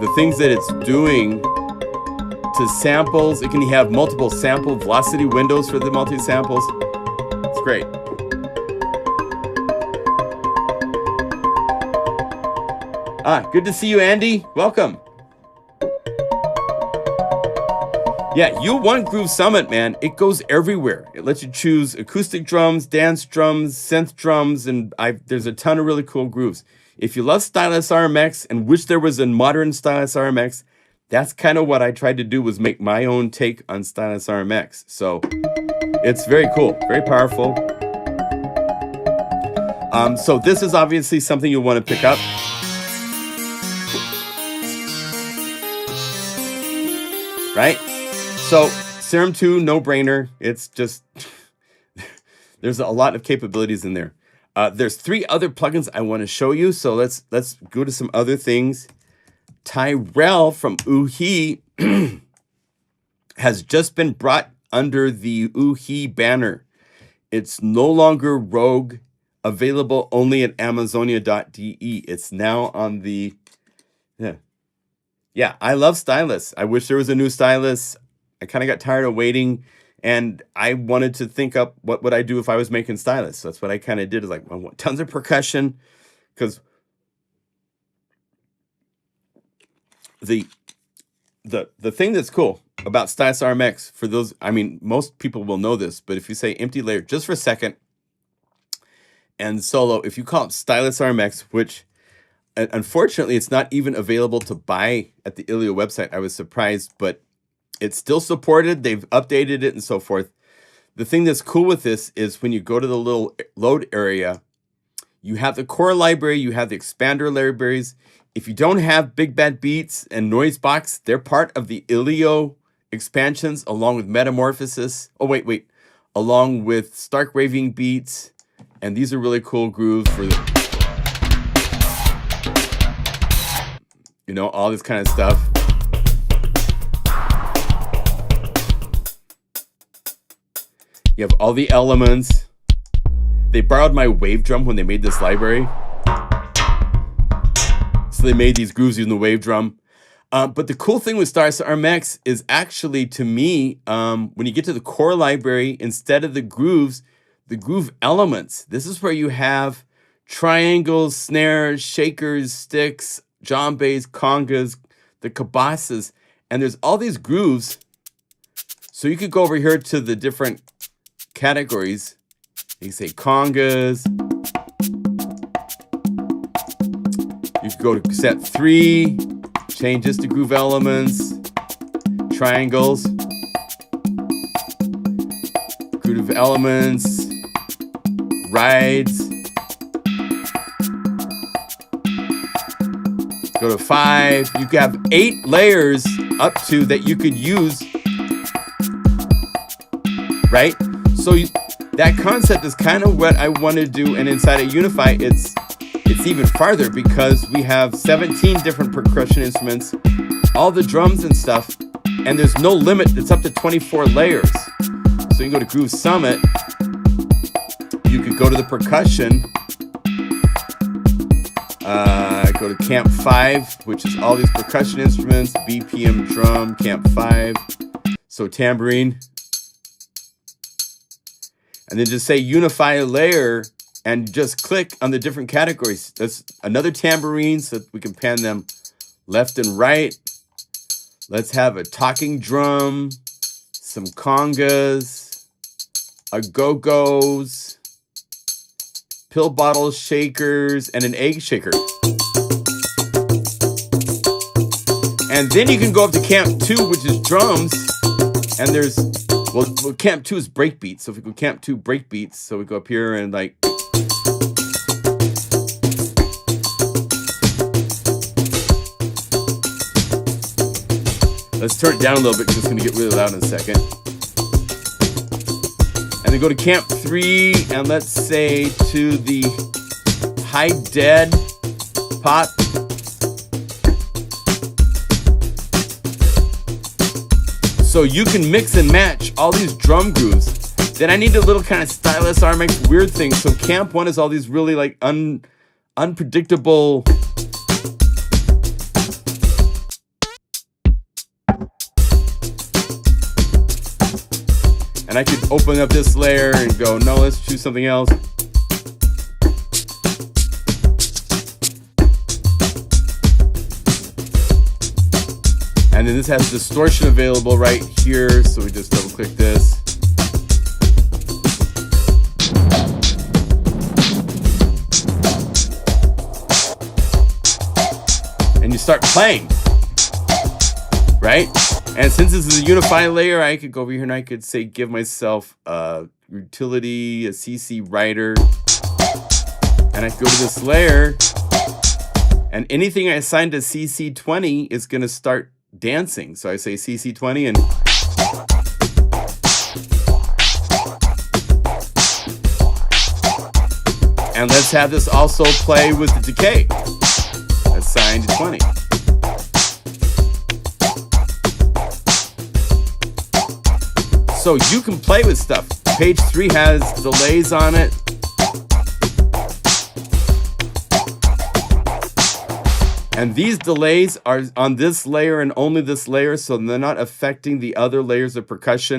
The things that it's doing to samples. It can have multiple sample velocity windows for the multi-samples. It's great. Good to see you, Andy. Welcome. Yeah, U1 Groove Summit, man, it goes everywhere. It lets you choose acoustic drums, dance drums, synth drums, and there's a ton of really cool grooves. If you love Stylus RMX and wish there was a modern Stylus RMX, that's kind of what I tried to do, was make my own take on Stylus RMX. So it's very cool, very powerful. So this is obviously something you'll want to pick up. Right? So Serum 2, no-brainer. It's just, there's a lot of capabilities in there. There's 3 other plugins I want to show you. So let's go to some other things. Tyrell from Uhi has just been brought under the Uhi banner. It's no longer Rogue, available only at Amazonia.de. It's now on the, yeah, I love Stylus. I wish there was a new Stylus. I kind of got tired of waiting, and I wanted to think up what would I do if I was making Stylus. So that's what I kind of did, is like, I want tons of percussion, because the thing that's cool about Stylus RMX, for those, I mean, most people will know this, but if you say empty layer just for a second and solo, if you call it Stylus RMX, which unfortunately it's not even available to buy at the Ilio website. I was surprised, but it's still supported. They've updated it and so forth. The thing that's cool with this is when you go to the little load area, you have the core library, you have the expander libraries. If you don't have Big Bad Beats and Noisebox, they're part of the Ilio expansions, along with Metamorphosis. Oh, wait. Along with Stark Raving Beats. And these are really cool grooves for the, you know, all this kind of stuff. You have all the elements. They borrowed my wave drum when they made this library. So they made these grooves using the wave drum. But the cool thing with Stylus RMX is actually, to me, when you get to the core library, instead of the grooves, the groove elements. This is where you have triangles, snares, shakers, sticks, djembes, congas, the cabasas, and there's all these grooves. So you could go over here to the different categories. You can say congas. You could go to set 3, change this to groove elements, triangles, groove elements, rides. Go to 5. You have 8 layers up to that you could use, right? So that concept is kind of what I want to do, and inside of Unify, it's even farther, because we have 17 different percussion instruments, all the drums and stuff, and there's no limit. It's up to 24 layers. So you can go to Groove Summit. You could go to the percussion. Go to Camp 5, which is all these percussion instruments, BPM drum, Camp 5. So tambourine. And then just say Unify a layer and just click on the different categories. That's another tambourine, so we can pan them left and right. Let's have a talking drum, some congas, a go-go's, pill bottle shakers, and an egg shaker. And then you can go up to Camp 2, which is drums, and there's, well, Camp 2 is breakbeats. So if we go Camp 2 breakbeats, so we go up here and like, let's turn it down a little bit because it's going to get really loud in a second. And then go to Camp 3, and let's say to the high dead pop. So you can mix and match all these drum grooves. Then I need a little kind of Stylus RMX weird thing. So Camp 1 is all these really like unpredictable And I could open up this layer and go, no, let's choose something else. And then this has distortion available right here. So we just double click this. And you start playing, right? And since this is a Unify layer, I could go over here and I could say, give myself a utility, a CC writer. And I could go to this layer. And anything I assign to CC20 is going to start dancing. So I say CC20 and let's have this also play with the decay assigned to 20. So you can play with stuff. Page 3 has delays on it. And these delays are on this layer and only this layer, so they're not affecting the other layers of percussion.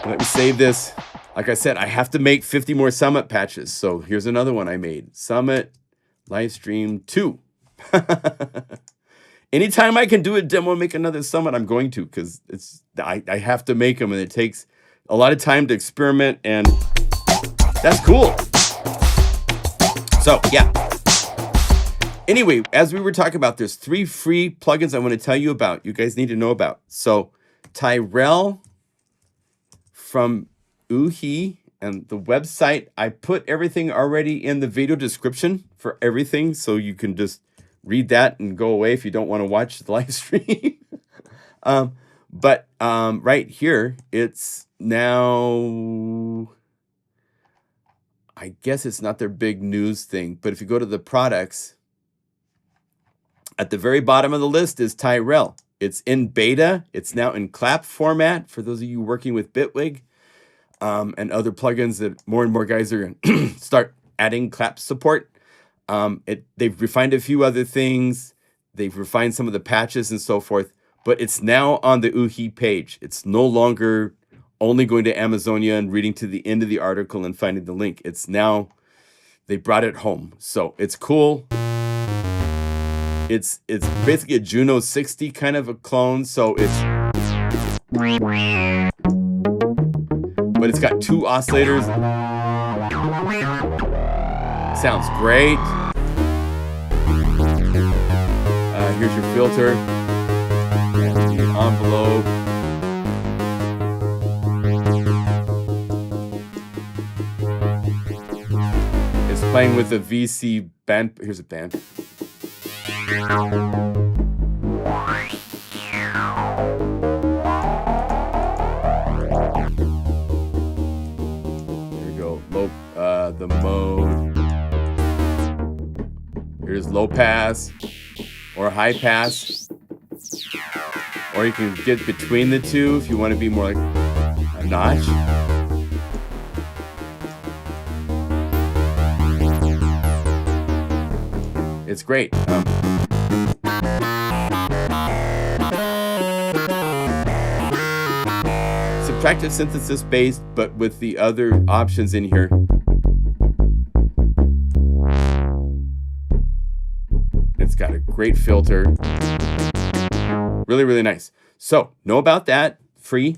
Let me save this. Like I said, I have to make 50 more Summit patches. So here's another one I made. Summit Livestream 2. Anytime I can do a demo and make another Summit, I'm going to, because I have to make them, and it takes a lot of time to experiment, and that's cool. So, yeah. Anyway, as we were talking about, there's 3 free plugins I want to tell you about. You guys need to know about. So, Tyrell from Uhi and the website. I put everything already in the video description for everything, so you can just read that and go away if you don't want to watch the live stream. But right here, it's now... I guess it's not their big news thing, but if you go to the products, at the very bottom of the list is Tyrell. It's in beta. It's now in clap format for those of you working with Bitwig and other plugins that more and more guys are going to start adding clap support. They've refined a few other things. They've refined some of the patches and so forth, but it's now on the Uhi page. It's no longer only going to Amazonia and reading to the end of the article and finding the link. It's now, they brought it home. So it's cool. It's basically a Juno 60 kind of a clone. So but it's got 2 oscillators. Sounds great. Here's your filter. The envelope. Playing with a VC band. Here's a band. There we go. Low, the mode. Here's low pass or high pass. Or you can get between the two if you want to be more like a notch. It's great. Subtractive synthesis based, but with the other options in here. It's got a great filter. Really, really nice. So, know about that. Free.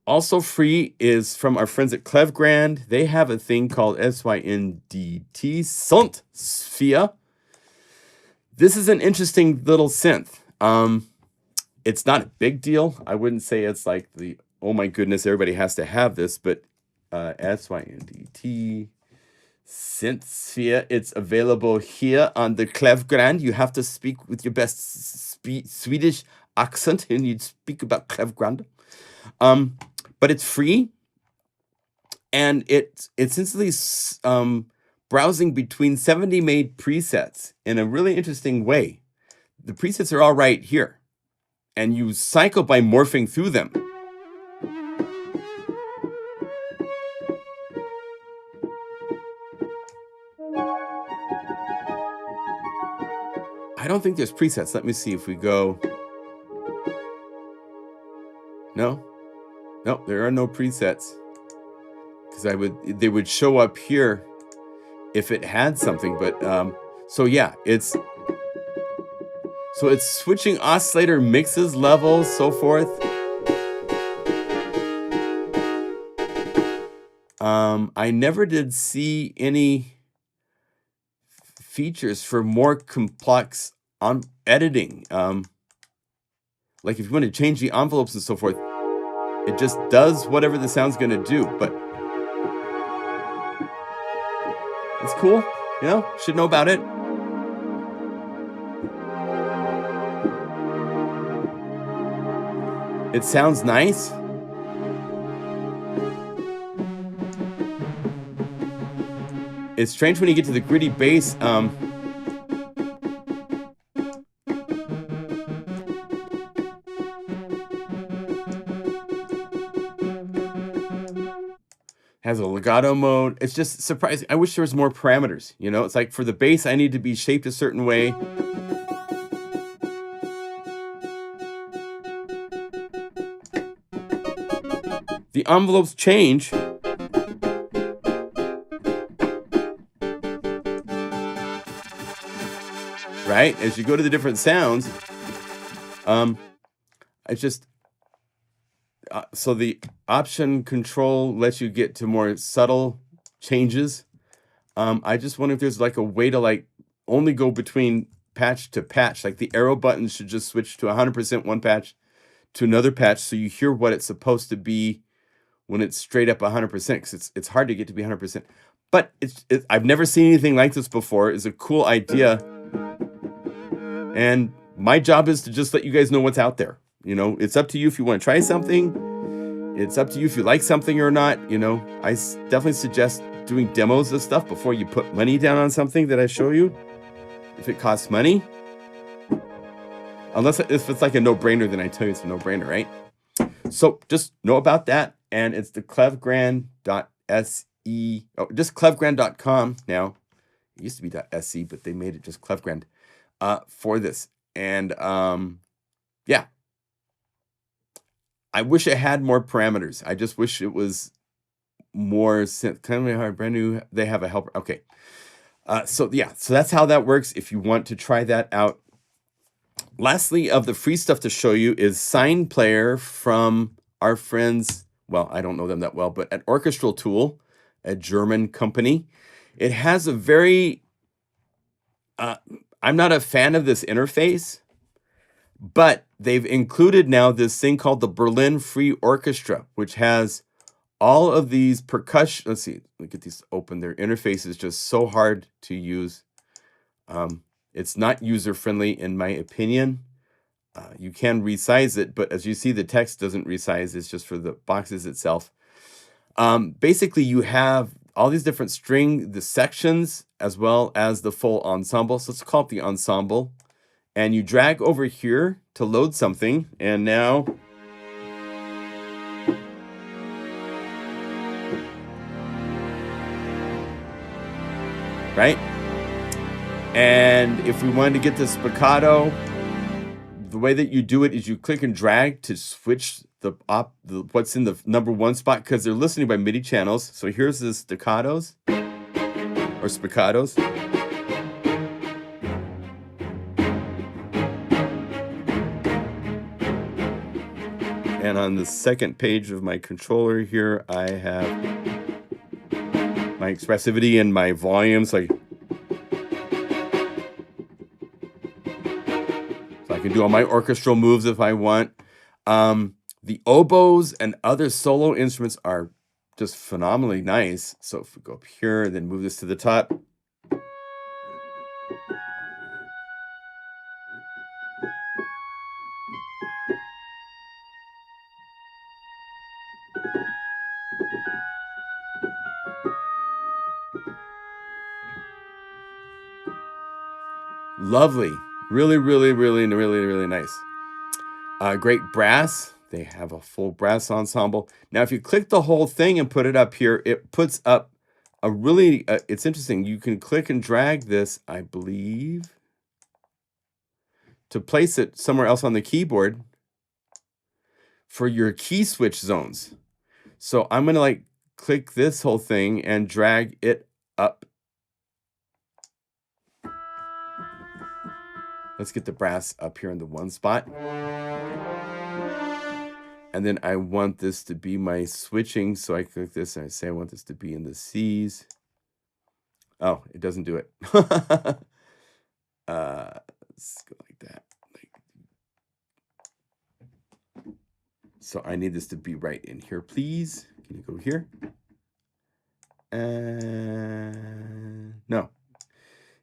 Also free is from our friends at Clevgrand. They have a thing called SYNDT, Synth Sphere. This is an interesting little synth. It's not a big deal. I wouldn't say it's like the, oh my goodness, everybody has to have this, but SYNDT Synth Sphere. It's available here on the Clevgrand. You have to speak with your best Swedish accent and you speak about Clevgrand. But it's free, and it's instantly browsing between 70 made presets in a really interesting way. The presets are all right here, and you cycle by morphing through them. I don't think there's presets. Let me see if we go. No, no, there are no presets. Because they would show up here if it had something, but so yeah, it's switching oscillator mixes, levels, so forth. I never did see any features for more complex on editing. Like if you want to change the envelopes and so forth, it just does whatever the sound's going to do, but it's cool, you know, should know about it. It sounds nice. It's strange when you get to the gritty bass. Has a legato mode. It's just surprising. I wish there was more parameters, you know? It's like for the bass, I need to be shaped a certain way. The envelopes change. Right? As you go to the different sounds. It's just... so the option control lets you get to more subtle changes. I just wonder if there's like a way to like only go between patch to patch. Like the arrow button should just switch to 100% one patch to another patch, so you hear what it's supposed to be when it's straight up 100%. Because it's hard to get to be 100%. But I've never seen anything like this before. It's a cool idea, and my job is to just let you guys know what's out there. You know, it's up to you if you want to try something. It's up to you if you like something or not. You know, I definitely suggest doing demos of stuff before you put money down on something that I show you. If it costs money. Unless if it's like a no-brainer, then I tell you it's a no-brainer, right? So just know about that. And it's the clevgrand.se. Oh, just clevgrand.com now. It used to be .se, but they made it just clevgrand for this. And yeah. I wish it had more parameters. I just wish it was more kind of hard, brand new. They have a helper. Okay. So yeah, so that's how that works if you want to try that out. Lastly, of the free stuff to show you is SINE Player from our friends. Well, I don't know them that well, but at Orchestral Tool, a German company. It has a very, I'm not a fan of this interface, but they've included now this thing called the Berlin Free Orchestra, which has all of these percussion. Let's see, let me get these open. Their interface is just so hard to use. It's not user-friendly, in my opinion. You can resize it, but as you see, the text doesn't resize. It's just for the boxes itself. Basically, you have all these different the sections, as well as the full ensemble. So let's call it the ensemble. And you drag over here to load something. And now... right? And if we wanted to get the spiccato, the way that you do it is you click and drag to switch what's in the #1 spot, because they're listening by MIDI channels. So here's the staccatos or spiccatos. And on the second page of my controller here, I have my expressivity and my volume. So I can do all my orchestral moves if I want. The oboes and other solo instruments are just phenomenally nice. So if we go up here and then move this to the top. Lovely. Really, really, really, really, really nice. Great brass. They have a full brass ensemble. Now, if you click the whole thing and put it up here, it puts up a really, it's interesting. You can click and drag this, I believe, to place it somewhere else on the keyboard. for your key switch zones. So I'm going to like click this whole thing and drag it up. Let's get the brass up here in the one spot. And then I want this to be my switching. So I click this and I say I want this to be in the C's. Oh, it doesn't do it. Let's go like that. So I need this to be right in here, please. Can you go here? No.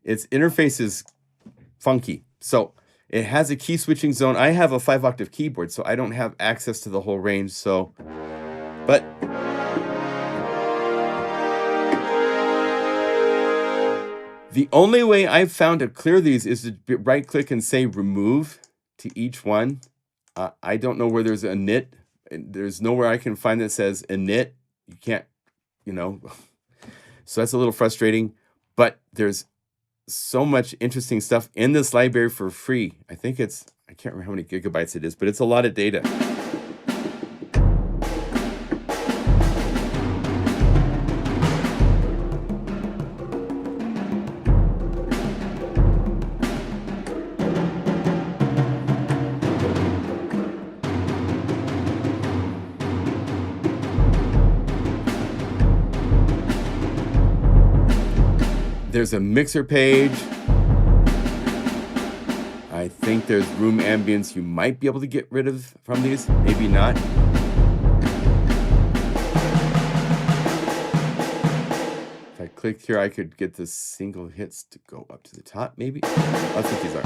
Its interface is funky. So it has a key switching zone. I have a 5-octave keyboard, so I don't have access to the whole range. So, but the only way I've found to clear these is to right click and say remove to each one. I don't know where there's a init. There's nowhere I can find that says init. You can't, you know. So that's a little frustrating, but there's so much interesting stuff in this library for free. I think it's, I can't remember how many gigabytes it is, but it's a lot of data. There's a mixer page. I think there's room ambience you might be able to get rid of from these, maybe not. If I click here, I could get the single hits to go up to the top, maybe. That's what these are.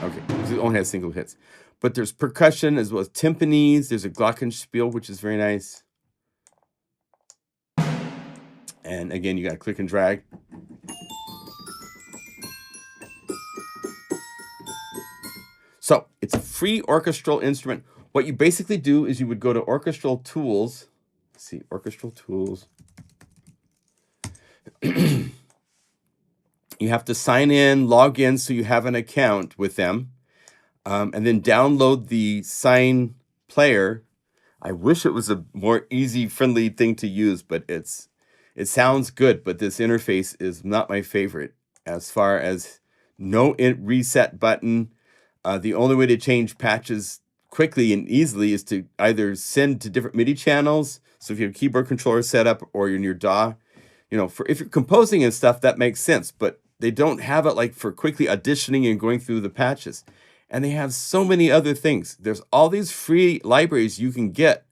Okay, it only has single hits. But there's percussion as well as timpanis. There's a glockenspiel, which is very nice. And again, you got to click and drag. So it's a free orchestral instrument. What you basically do is you would go to Orchestral Tools. Let's see, Orchestral Tools. You have to sign in, log in so you have an account with them, and then download the SINE Player. I wish it was a more easy, friendly thing to use, but it sounds good, but this interface is not my favorite as far as no reset button. The only way to change patches quickly and easily is to either send to different MIDI channels. So if you have a keyboard controller set up or you're in your DAW, you know, for if you're composing and stuff, that makes sense. But they don't have it like for quickly auditioning and going through the patches. And they have so many other things. There's all these free libraries you can get.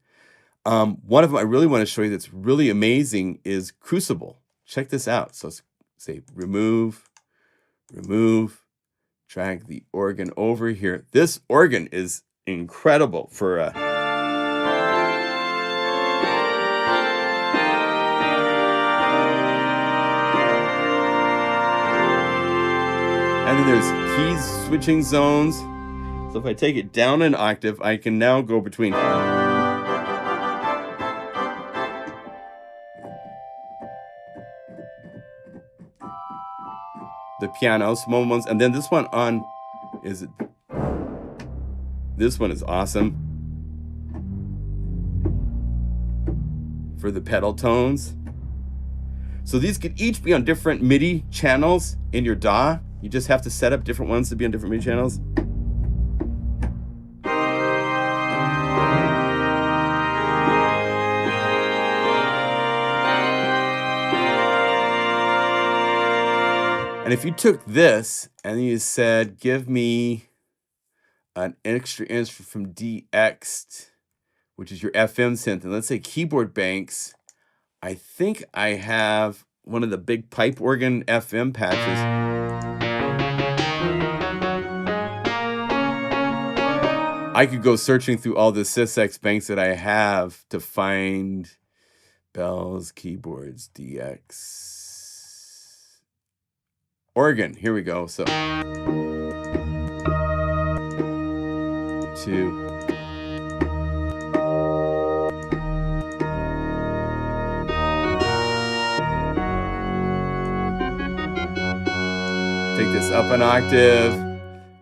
One of them I really want to show you that's really amazing is Crucible. Check this out. So say remove, remove. Drag the organ over here. This organ is incredible for and then there's keys switching zones. So if I take it down an octave, I can now go between the piano, small ones, and then this one on this one is awesome for the pedal tones. So these could each be on different MIDI channels in your DAW. You just have to set up different ones to be on different MIDI channels. And if you took this and you said, give me an extra instrument from DX, which is your FM synth, and let's say keyboard banks, I think I have one of the big pipe organ FM patches. I could go searching through all the SysX banks that I have to find bells, keyboards, DX. Organ, here we go. So 2. Take this up an octave.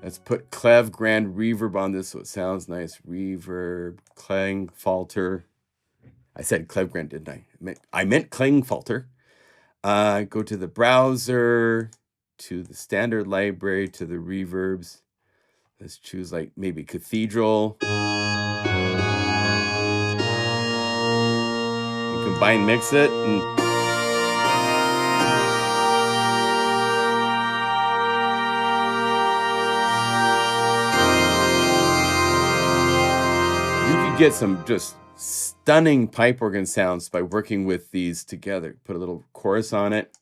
Let's put clev grand reverb on this so it sounds nice. Reverb, clang, falter. I said clev grand, didn't I? I meant clang falter. Go to the browser, to the standard library, to the reverbs. Let's choose like maybe Cathedral. And combine mix it. And you could get some just stunning pipe organ sounds by working with these together. Put a little chorus on it.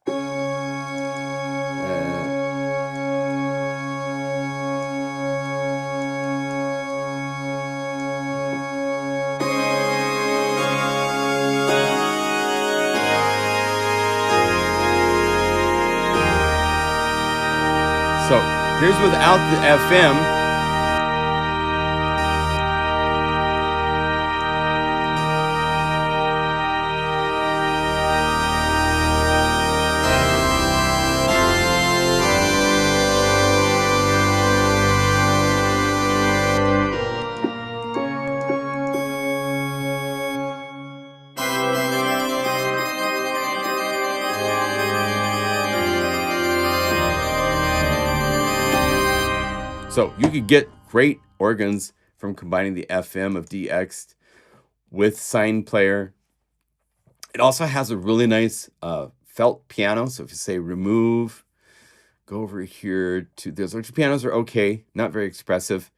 So here's without the FM. So you could get great organs from combining the FM of DX with SINE Player. It also has a really nice felt piano. So if you say remove, go over here to those electric pianos are okay, not very expressive.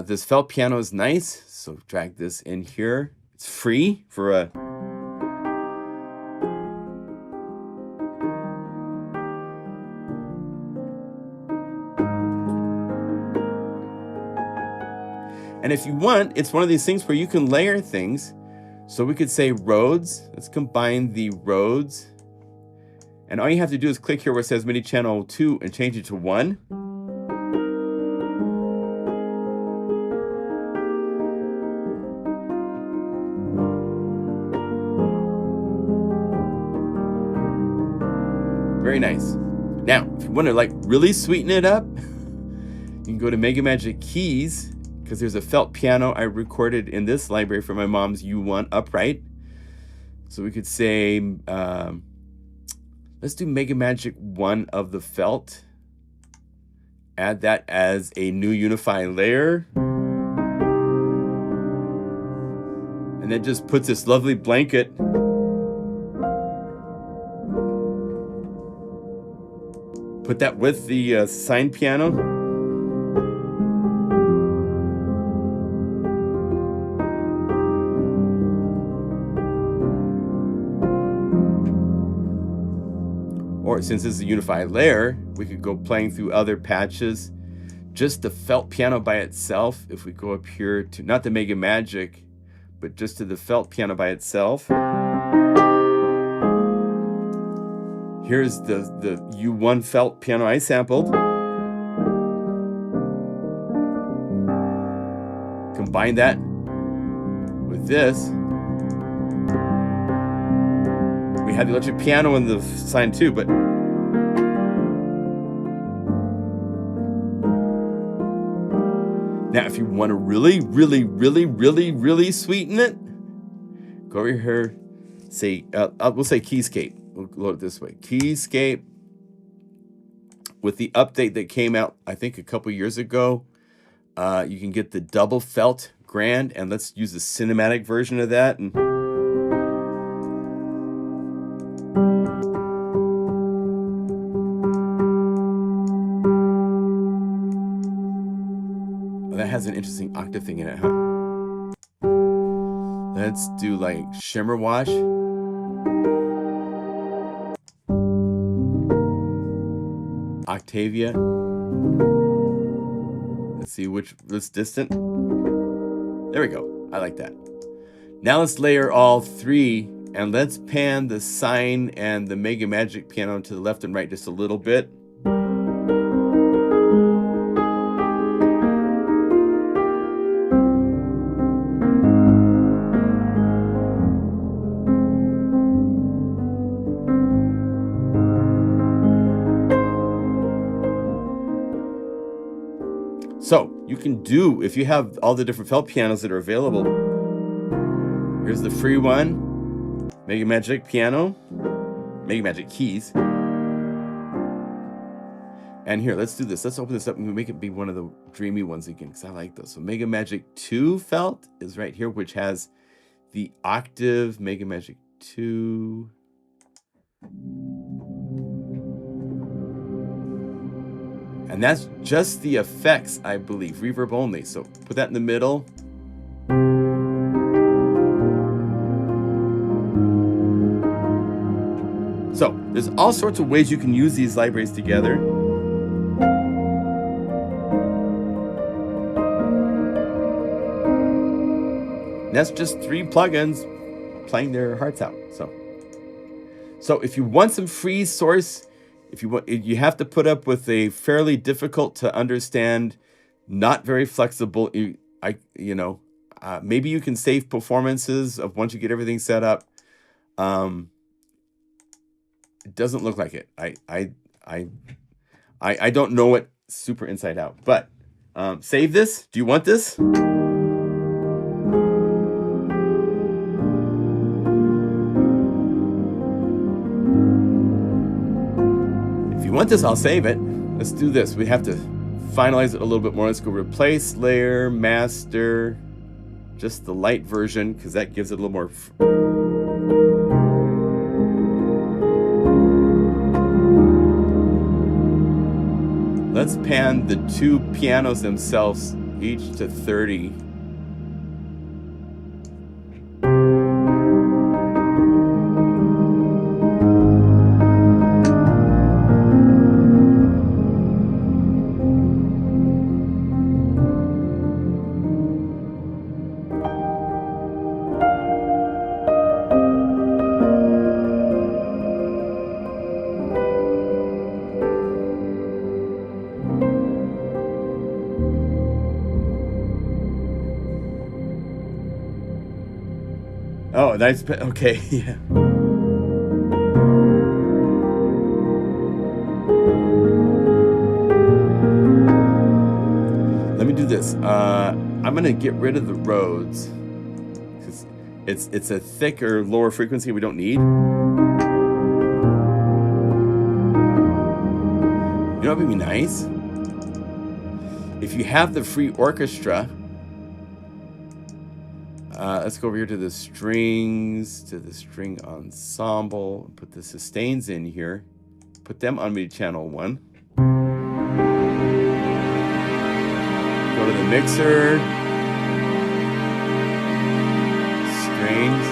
This felt piano is nice. So drag this in here. It's free for a And if you want, it's one of these things where you can layer things. So we could say Rhodes. Let's combine the Rhodes. And all you have to do is click here where it says MIDI channel 2 and change it to 1. Very nice. Now, if you want to like really sweeten it up, you can go to MegaMagic Keys, because there's a felt piano I recorded in this library for my mom's U1 upright. So we could say, let's do MegaMagic 1 of the felt. Add that as a new Unify layer. And then just put this lovely blanket put that with the SINE piano. Or since this is a unified layer, we could go playing through other patches. Just the felt piano by itself, if we go up here to, not the MegaMagic, but just to the felt piano by itself. Here's the U1 felt piano I sampled. Combine that with this. We had the electric piano in the SINE too, but now if you want to really sweeten it, go over here, say, we'll say Keyscape. We'll load it this way. Keyscape, with the update that came out, I think a couple years ago, you can get the double felt grand, and let's use the cinematic version of that. And that has an interesting octave thing in it, huh? Let's do like Shimmer Wash. Octavia. Let's see what's distant. There we go. I like that. Now let's layer all three, and let's pan the SINE and the MegaMagic piano to the left and right just a little bit. So you can do, if you have all the different felt pianos that are available, here's the free one, MegaMagic piano, MegaMagic keys. And here, let's do this. Let's open this up and make it be one of the dreamy ones again, because I like those. So MegaMagic 2 felt is right here, which has the octave MegaMagic 2. And that's just the effects, I believe, reverb only. So put that in the middle. So there's all sorts of ways you can use these libraries together. And that's just 3 plugins playing their hearts out. So if you want some free source, if you want, you have to put up with a fairly difficult to understand, not very flexible. Maybe you can save performances of once you get everything set up. It doesn't look like it. I don't know it super inside out, but save this. Do you want this? If you want this, I'll save it. Let's do this. We have to finalize it a little bit more. Let's go replace layer, master, just the light version, because that gives it a little more. Let's pan the 2 pianos themselves each to 30. Oh, nice. Okay, yeah. Let me do this. I'm gonna get rid of the Rhodes because it's a thicker, lower frequency we don't need. You know what would be nice? If you have the free orchestra. Let's go over here to the strings, to the string ensemble, put the sustains in here, put them on MIDI channel 1. Go to the mixer, strings.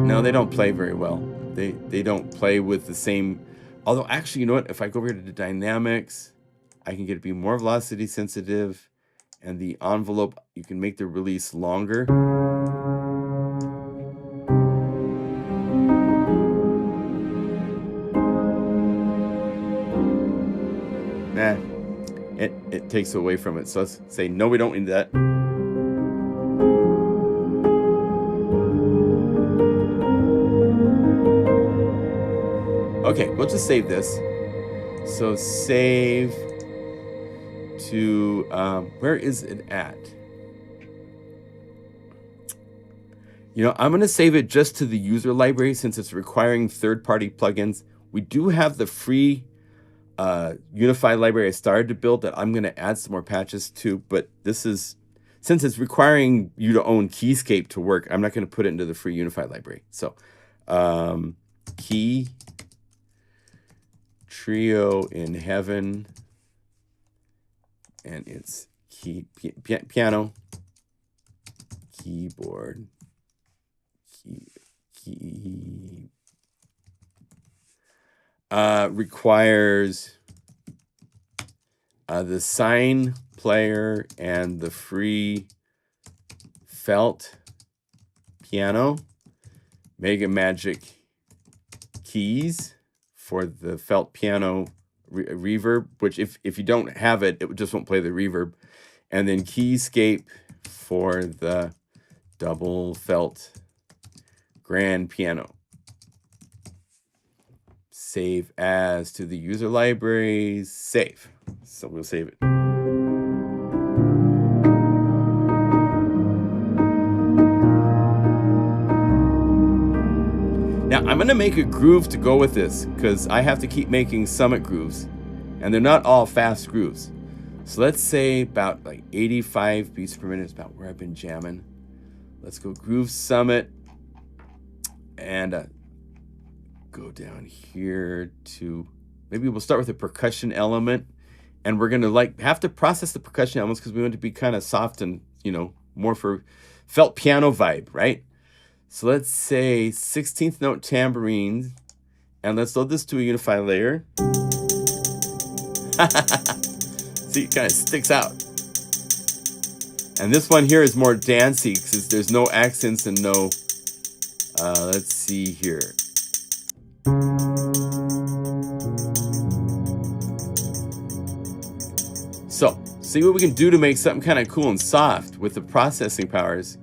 No, they don't play very well. They don't play with the same. Although, actually, you know what? If I go over here to the dynamics, I can get it to be more velocity sensitive. And the envelope, you can make the release longer. Nah, it takes away from it. So let's say, no, we don't need that. Okay, we'll just save this. So save to, where is it at? You know, I'm gonna save it just to the user library since it's requiring third-party plugins. We do have the free Unify library I started to build that I'm gonna add some more patches to, but this is, since it's requiring you to own Keyscape to work, I'm not gonna put it into the free Unify library. So, key, Trio in Heaven, and it's piano, keyboard, requires the SINE Player and the free felt piano, MegaMagic keys for the felt piano reverb, which if you don't have it, it just won't play the reverb. And then Keyscape for the double felt grand piano. Save as to the user library, save. So we'll save it. Now I'm gonna make a groove to go with this because I have to keep making summit grooves and they're not all fast grooves. So let's say about like 85 beats per minute is about where I've been jamming. Let's go groove summit and go down here to, maybe we'll start with a percussion element, and we're gonna like have to process the percussion elements because we want it to be kind of soft and, you know, more for felt piano vibe, right? So let's say 16th note tambourine, and let's load this to a Unify layer. See, it kind of sticks out. And this one here is more dancey because there's no accents and no, let's see here. So, see what we can do to make something kind of cool and soft with the processing powers.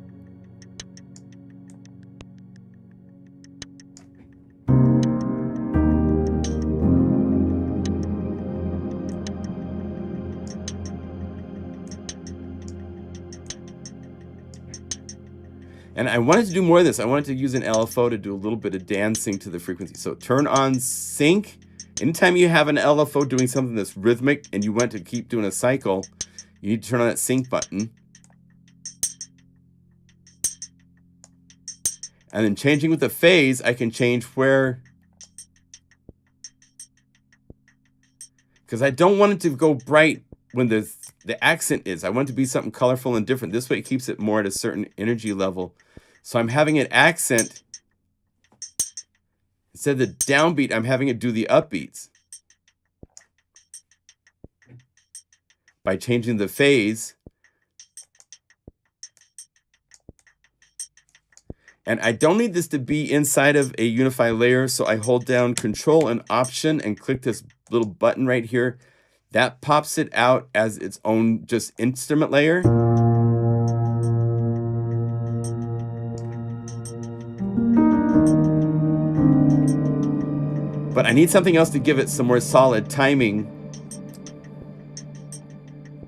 And I wanted to do more of this. I wanted to use an LFO to do a little bit of dancing to the frequency. So turn on sync. Anytime you have an LFO doing something that's rhythmic and you want to keep doing a cycle, you need to turn on that sync button. And then changing with the phase, I can change where, because I don't want it to go bright when the accent is. I want it to be something colorful and different. This way it keeps it more at a certain energy level. So I'm having an accent. Instead of the downbeat, I'm having it do the upbeats. By changing the phase. And I don't need this to be inside of a Unify layer, so I hold down Control and Option and click this little button right here. That pops it out as its own just instrument layer. But I need something else to give it some more solid timing.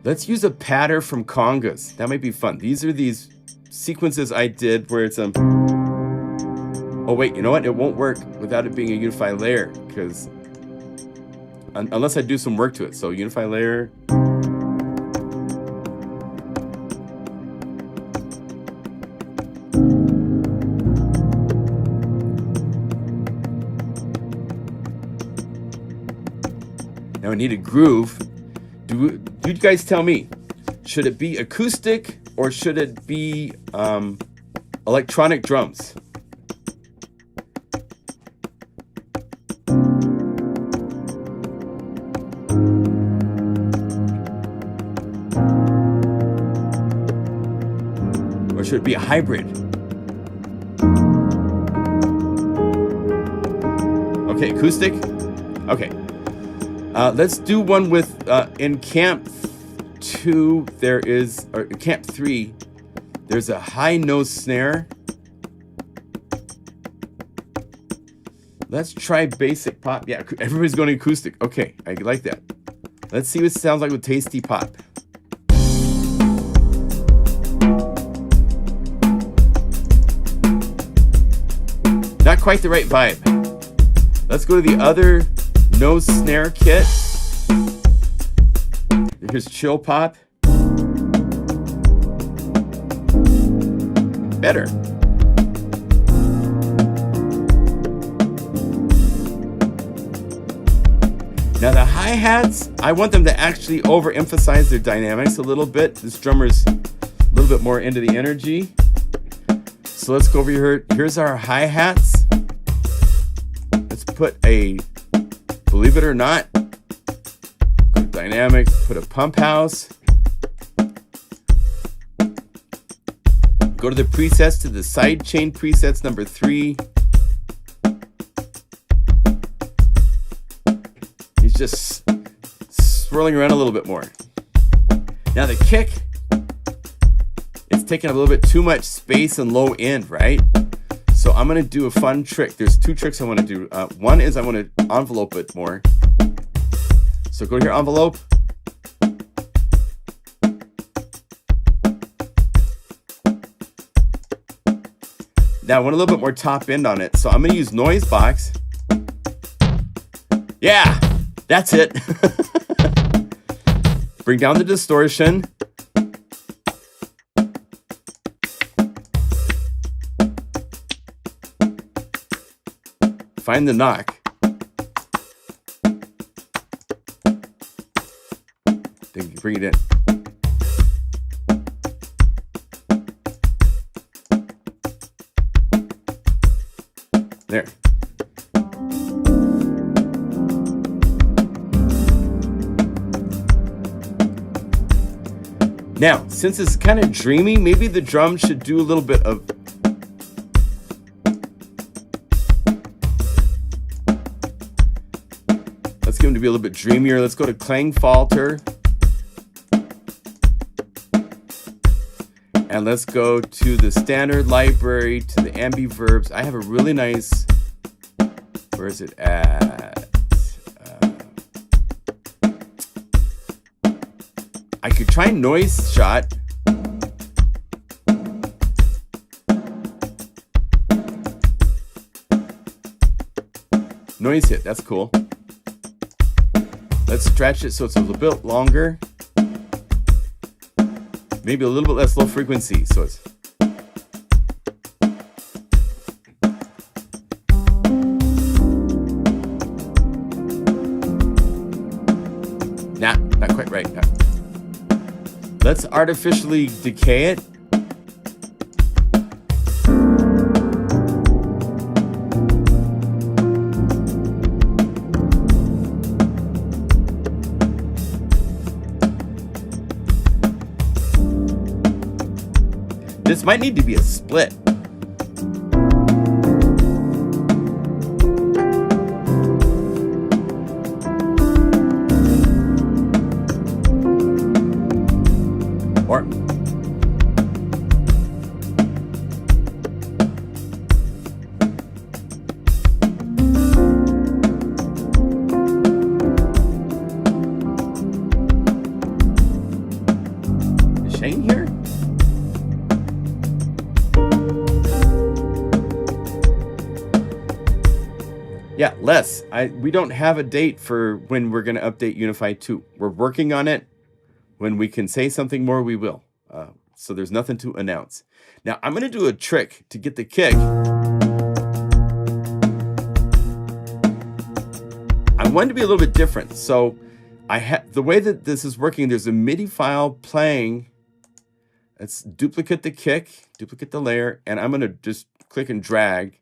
Let's use a pattern from congas. That might be fun. These are these sequences I did where it's oh wait, you know what? It won't work without it being a Unify layer because unless I do some work to it. So Unify layer. Now I need a groove. Do you guys tell me, should it be acoustic or should it be electronic drums? Or should it be a hybrid? Okay, acoustic? Okay. Let's do one with, in Camp 2, there is, or Camp 3, there's a high nose snare. Let's try basic pop. Yeah, everybody's going acoustic. Okay, I like that. Let's see what it sounds like with tasty pop. Not quite the right vibe. Let's go to the other nose snare kit. Here's chill pop. Better. Now the hi-hats, I want them to actually overemphasize their dynamics a little bit. This drummer's a little bit more into the energy. So let's go over here. Here's our hi-hats. Let's put a, believe it or not, go to dynamics, put a pump house. Go to the presets, to the sidechain presets, number 3. He's just swirling around a little bit more. Now the kick, it's taking a little bit too much space and low end, right? So I'm going to do a fun trick. There's two tricks I want to do. One is I want to envelope it more. So go to your envelope. Now I want a little bit more top end on it. So I'm going to use Noise Box. Yeah, that's it. Bring down the distortion. Find the knock. Then you bring it in. There. Now, since it's kind of dreamy, maybe the drum should do a little bit of... Let's get them to be a little bit dreamier. Let's go to Clang Falter. And let's go to the standard library, to the ambiverbs. I have a really nice... Where is it at? I could try Noise Shot. Noise Hit, that's cool. Let's stretch it so it's a little bit longer. Maybe a little bit less low frequency, so it's... Nah, not quite right. Nah. Let's artificially decay it. This might need to be a split. Or is Shane here? Yeah, less. We don't have a date for when we're going to update Unify 2. We're working on it. When we can say something more, we will. So there's nothing to announce. Now, I'm going to do a trick to get the kick. I want it to be a little bit different. So the way that this is working, there's a MIDI file playing. Let's duplicate the kick, duplicate the layer, and I'm going to just click and drag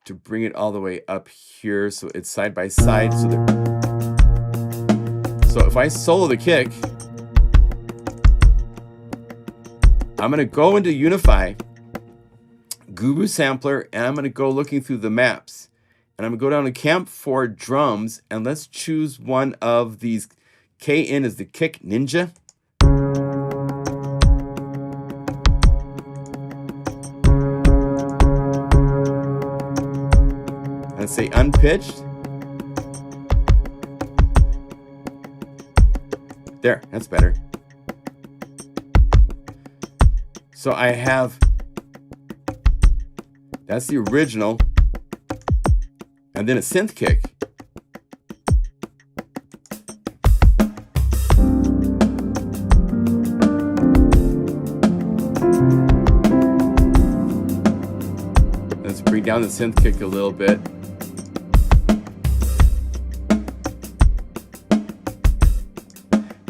to bring it all the way up here so it's side by side. So if I solo the kick, I'm going to go into Unify, Guru Sampler, and I'm going to go looking through the maps. And I'm going to go down to Camp 4 Drums, and let's choose one of these. KN is the Kick Ninja. Let's say unpitched. There, that's better. So I have, that's the original, and then a synth kick. Let's bring down the synth kick a little bit.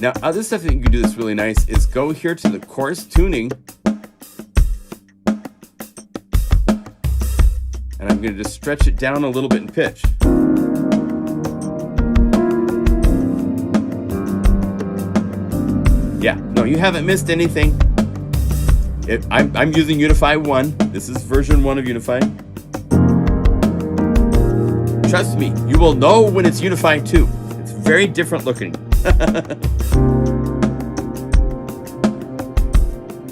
Now, other stuff that you can do that's really nice is go here to the chorus tuning. And I'm going to just stretch it down a little bit in pitch. Yeah, no, you haven't missed anything. I'm using Unify 1. This is version 1 of Unify. Trust me, you will know when it's Unify 2. It's very different looking.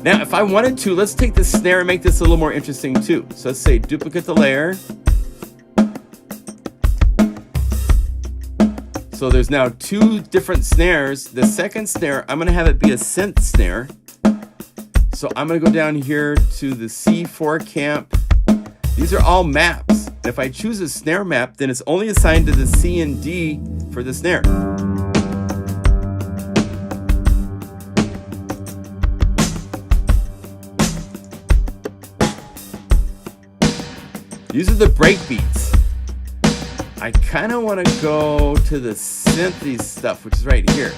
Now, if I wanted to, let's take the snare and make this a little more interesting too. So let's say duplicate the layer. So there's now 2 different snares. The second snare, I'm gonna have it be a synth snare. So I'm gonna go down here to the C4 camp. These are all maps. And if I choose a snare map, then it's only assigned to the C and D for the snare. These are the break beats. I kind of want to go to the synthy stuff, which is right here.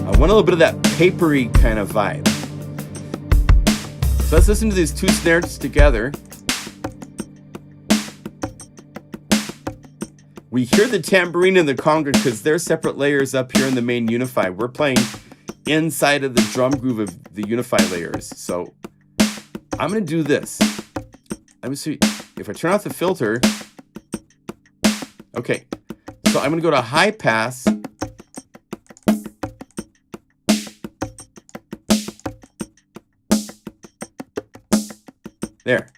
I want a little bit of that papery kind of vibe. So let's listen to these 2 snares together. We hear the tambourine and the conga because they're separate layers up here in the main Unify. We're playing inside of the drum groove of the Unify layers. So I'm going to do this. Let me see. If I turn off the filter. Okay. So I'm going to go to high pass. There.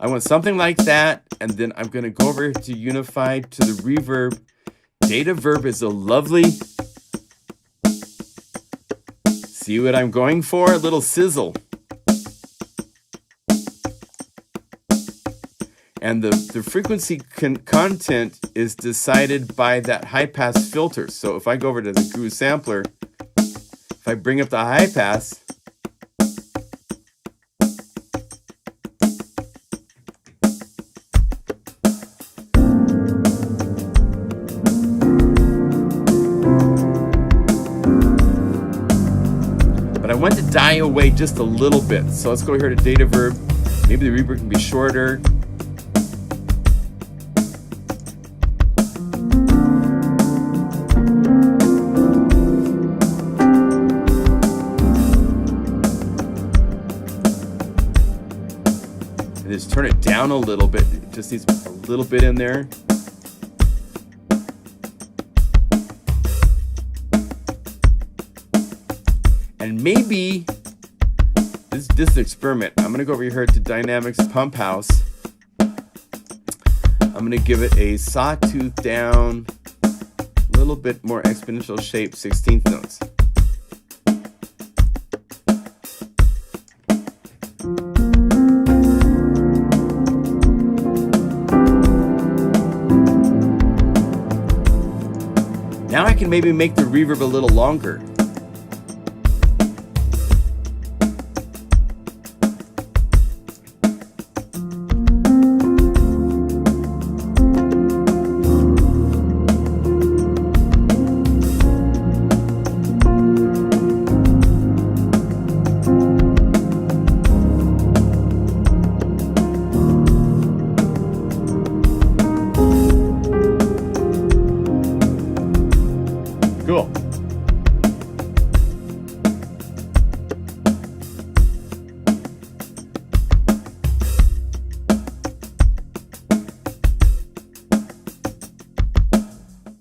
I want something like that, and then I'm going to go over to Unify to the reverb. Data verb is a lovely. See what I'm going for? A little sizzle. And the frequency content is decided by that high pass filter. So if I go over to the groove sampler, if I bring up the high pass, I want to die away just a little bit. So let's go here to data verb. Maybe the reverb can be shorter. And just turn it down a little bit. It just needs a little bit in there. And maybe, this is an experiment. I'm going to go over here to Dynamics Pump House. I'm going to give it a sawtooth down, a little bit more exponential shape, 16th notes. Now I can maybe make the reverb a little longer. Cool.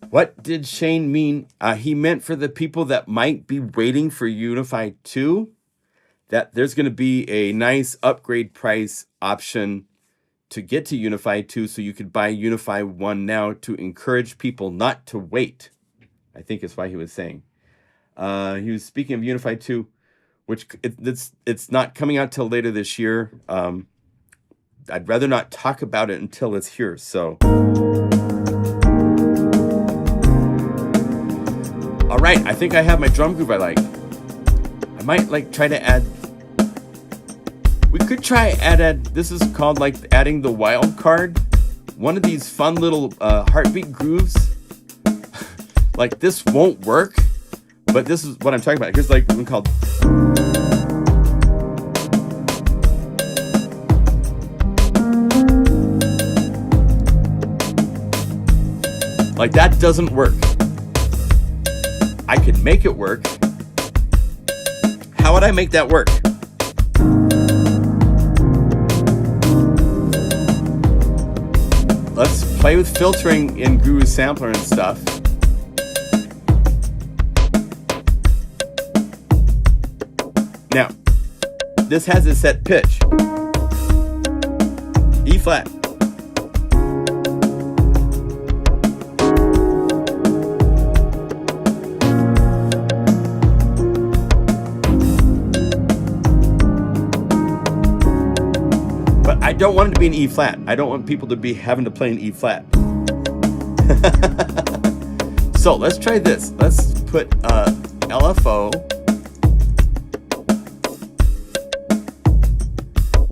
What did Shane mean? He meant for the people that might be waiting for Unify 2, that there's going to be a nice upgrade price option to get to Unify 2 so you could buy Unify 1 now to encourage people not to wait. I think is why he was saying. He was speaking of Unify 2, which it's not coming out till later this year. I'd rather not talk about it until it's here. So, all right, I think I have my drum groove I like. I might like try to add. We could try add. This is called like adding the wild card. One of these fun little heartbeat grooves. Like this won't work, but this is what I'm talking about. Here's like one called. Like that doesn't work. I could make it work. How would I make that work? play with filtering in Guru Sampler and stuff. Now, this has a set pitch. E flat. But I don't want it to be an E flat. I don't want people to be having to play an E flat. So let's try this. Let's put LFO.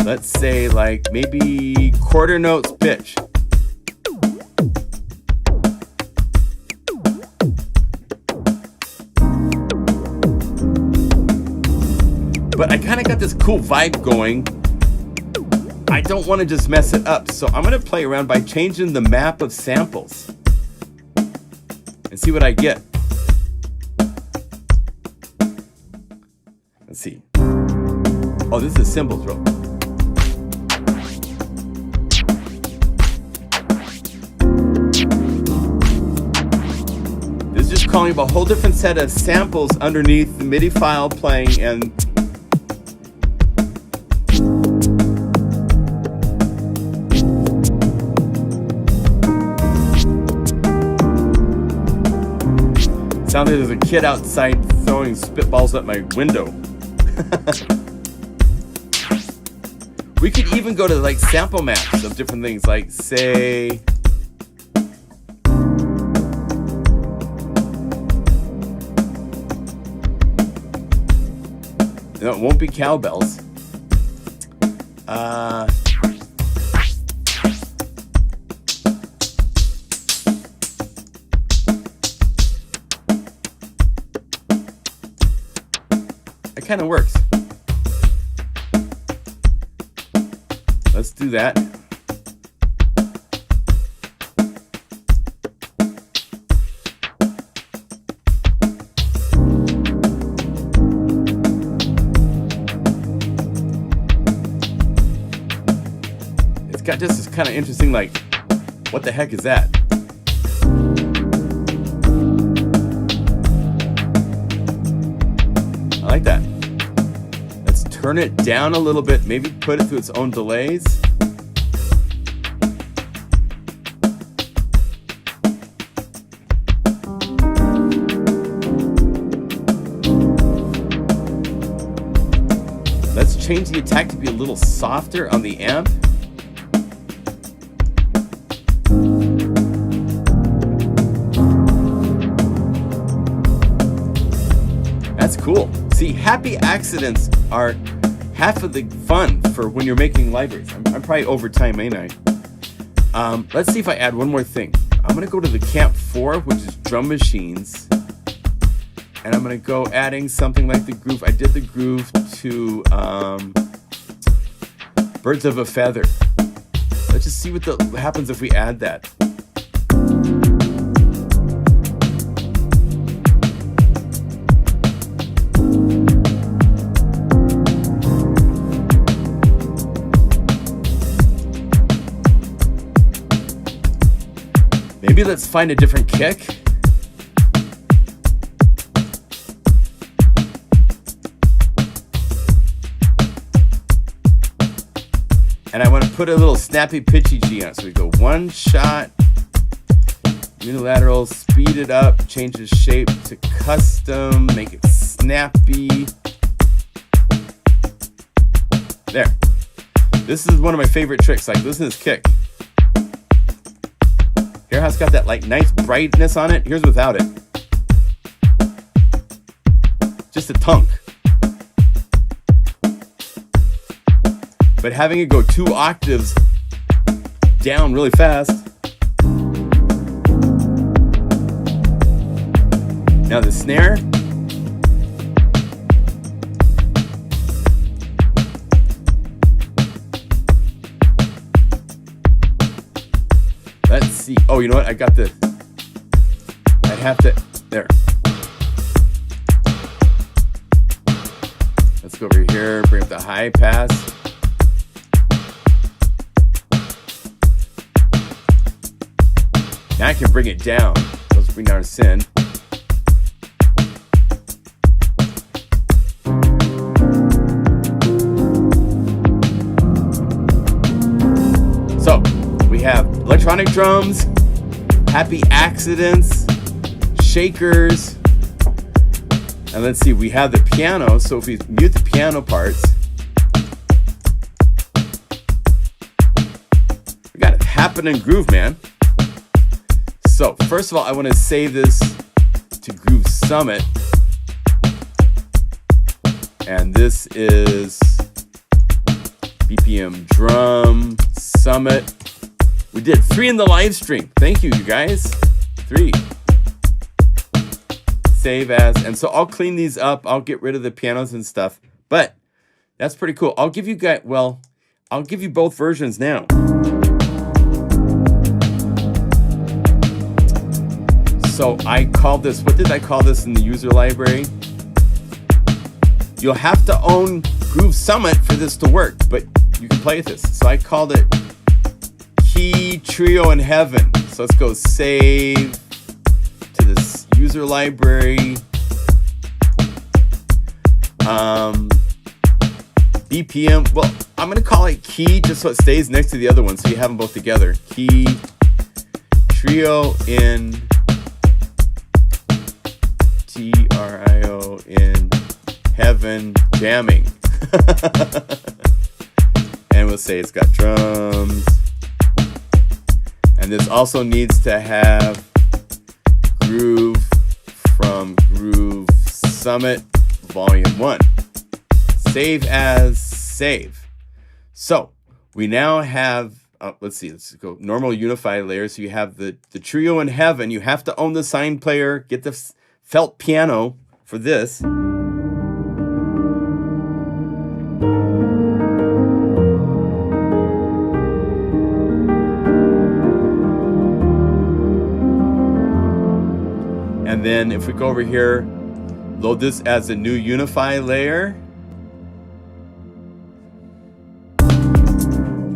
Let's say like maybe quarter notes pitch. But I kind of got this cool vibe going. I don't want to just mess it up, so I'm going to play around by changing the map of samples and see what I get. Let's see. Oh, this is a cymbal throw. This is just calling up a whole different set of samples underneath the MIDI file playing, and sounds like there's a kid outside throwing spitballs at my window. We could even go to like sample maps of different things, like say no, it won't be cowbells. It kind of works. Let's do that. It's got just this kind of interesting, like, what the heck is that? I like that. Let's turn it down a little bit, maybe put it through its own delays. Let's change the attack to be a little softer on the amp. That's cool. See, happy accidents are half of the fun for when you're making libraries. I'm probably over time, ain't I? Let's see if I add one more thing. I'm going to go to the Camp 4, which is drum machines. And I'm going to go adding something like the groove. I did the groove to Birds of a Feather. Let's just see what happens if we add that. Maybe let's find a different kick. And I want to put a little snappy pitchy G on it. So we go one shot, unilateral, speed it up, change the shape to custom, make it snappy. There. This is one of my favorite tricks. Like, listen to this kick. Hear how it's got that like nice brightness on it? Here's without it. Just a tunk. But having it go 2 octaves down really fast. Now the snare. Let's see. Oh, you know what? I got the. I'd have to. There. Let's go over here. Bring up the high pass. Now I can bring it down. Let's bring down a synth. So we have electronic drums, happy accidents, shakers, and let's see, we have the piano. So if we mute the piano parts, we got it happening groove, man. So first of all, I want to save this to Groove Summit, and this is BPM Drum Summit. We did 3 in the live stream. Thank you, you guys. 3. Save as, and so I'll clean these up. I'll get rid of the pianos and stuff, but that's pretty cool. I'll give you guys, well, I'll give you both versions now. So I called this, what did I call this in the user library? You'll have to own Groove Summit for this to work, but you can play with this. So I called it Key Trio in Heaven. So let's go save to this user library. BPM, well, I'm going to call it Key just so it stays next to the other one so you have them both together. Key Trio in Trio in Heaven jamming. And we'll say it's got drums. And this also needs to have groove from Groove Summit Volume 1. Save as save. So we now have, let's see, let's go normal Unify layer. So you have the Trio in Heaven. You have to own the SINE Player. Get the felt piano for this. And then if we go over here, load this as a new Unify layer.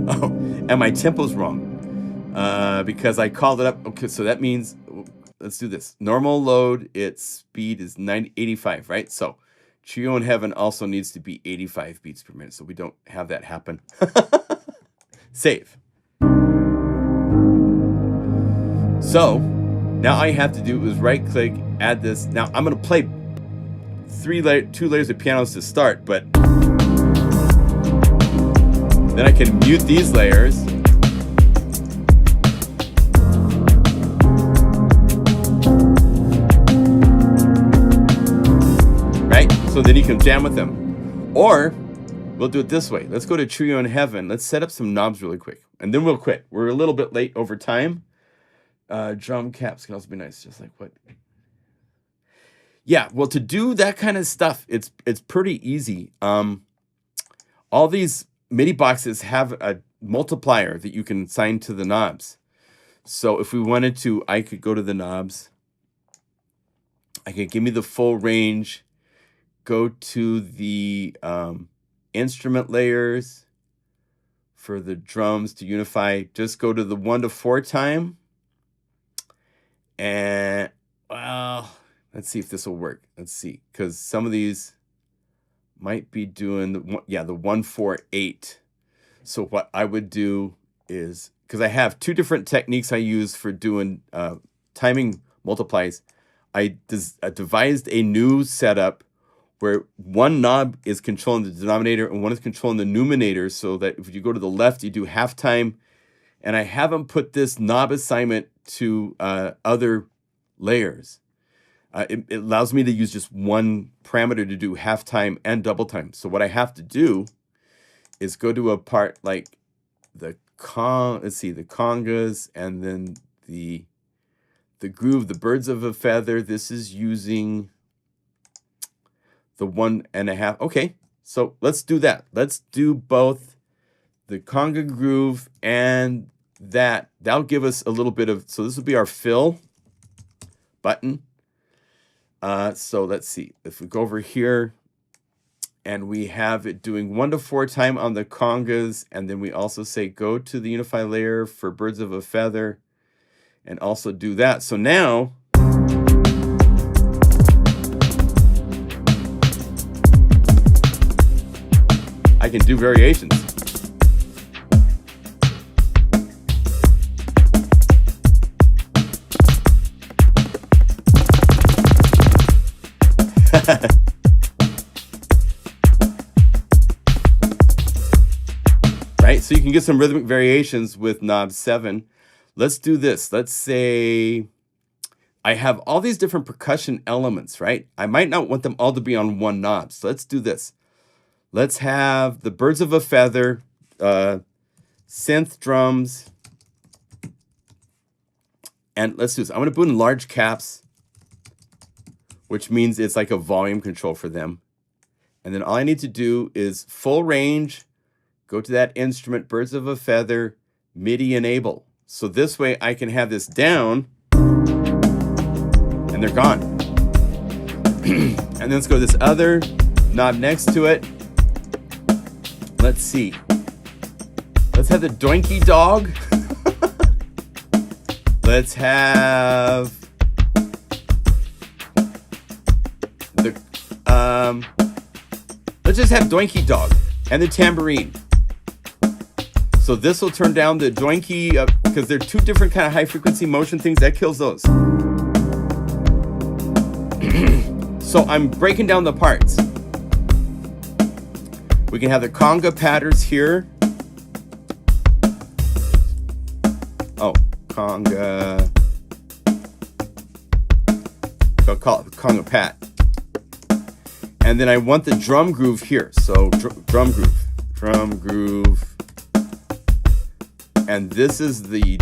Oh, and my tempo's wrong because I called it up. Okay, so that means, let's do this. Normal load, its speed is 85, right? So Trio in Heaven also needs to be 85 beats per minute, so we don't have that happen. Save. So now all I have to do is right click, add this. Now I'm going to play 2 layers of pianos to start, but then I can mute these layers. Right? So then you can jam with them. Or we'll do it this way. Let's go to Trio in Heaven. Let's set up some knobs really quick. And then we'll quit. We're a little bit late over time. Drum caps can also be nice, just like what. Yeah, well, to do that kind of stuff, it's pretty easy. All these MIDI boxes have a multiplier that you can assign to the knobs. So if we wanted to, I could go to the knobs. I could give me the full range. Go to the instrument layers for the drums to Unify. Just go to the 1 to 4 time. And, well, let's see if this will work. Let's see, because some of these might be doing the 1-4-8. So what I would do is, because I have 2 different techniques I use for doing timing multiplies, I devised a new setup where one knob is controlling the denominator and one is controlling the numerator, so that if you go to the left, you do halftime. And I haven't put this knob assignment to other layers. It allows me to use just one parameter to do halftime and double time. So what I have to do is go to a part like the the congas, and then the groove, the birds of a feather. This is using the 1.5. Okay, so let's do that. Let's do both the conga groove and that. That'll give us a little bit of, so this will be our fill button. So let's see, if we go over here and we have it doing 1 to 4 time on the congas, and then we also say go to the Unify layer for birds of a feather, and also do that. So now I can do variations. Right? So you can get some rhythmic variations with knob 7. Let's do this. Let's say I have all these different percussion elements, right? I might not want them all to be on one knob. So let's do this. Let's have the birds of a feather, synth drums, and let's do this. I'm going to put in large caps, which means it's like a volume control for them. And then all I need to do is full range, go to that instrument, birds of a feather, MIDI enable. So this way I can have this down, and they're gone. And then let's go to this other knob next to it. Let's see. Let's have the doinky dog. Let's have the let's just have doinky dog and the tambourine. So this will turn down the doinky because they're two different kind of high frequency motion things. That kills those. So I'm breaking down the parts. We can have the conga patterns here. Oh, conga. I'll call it conga pat. And then I want the drum groove here. So drum groove. And this is the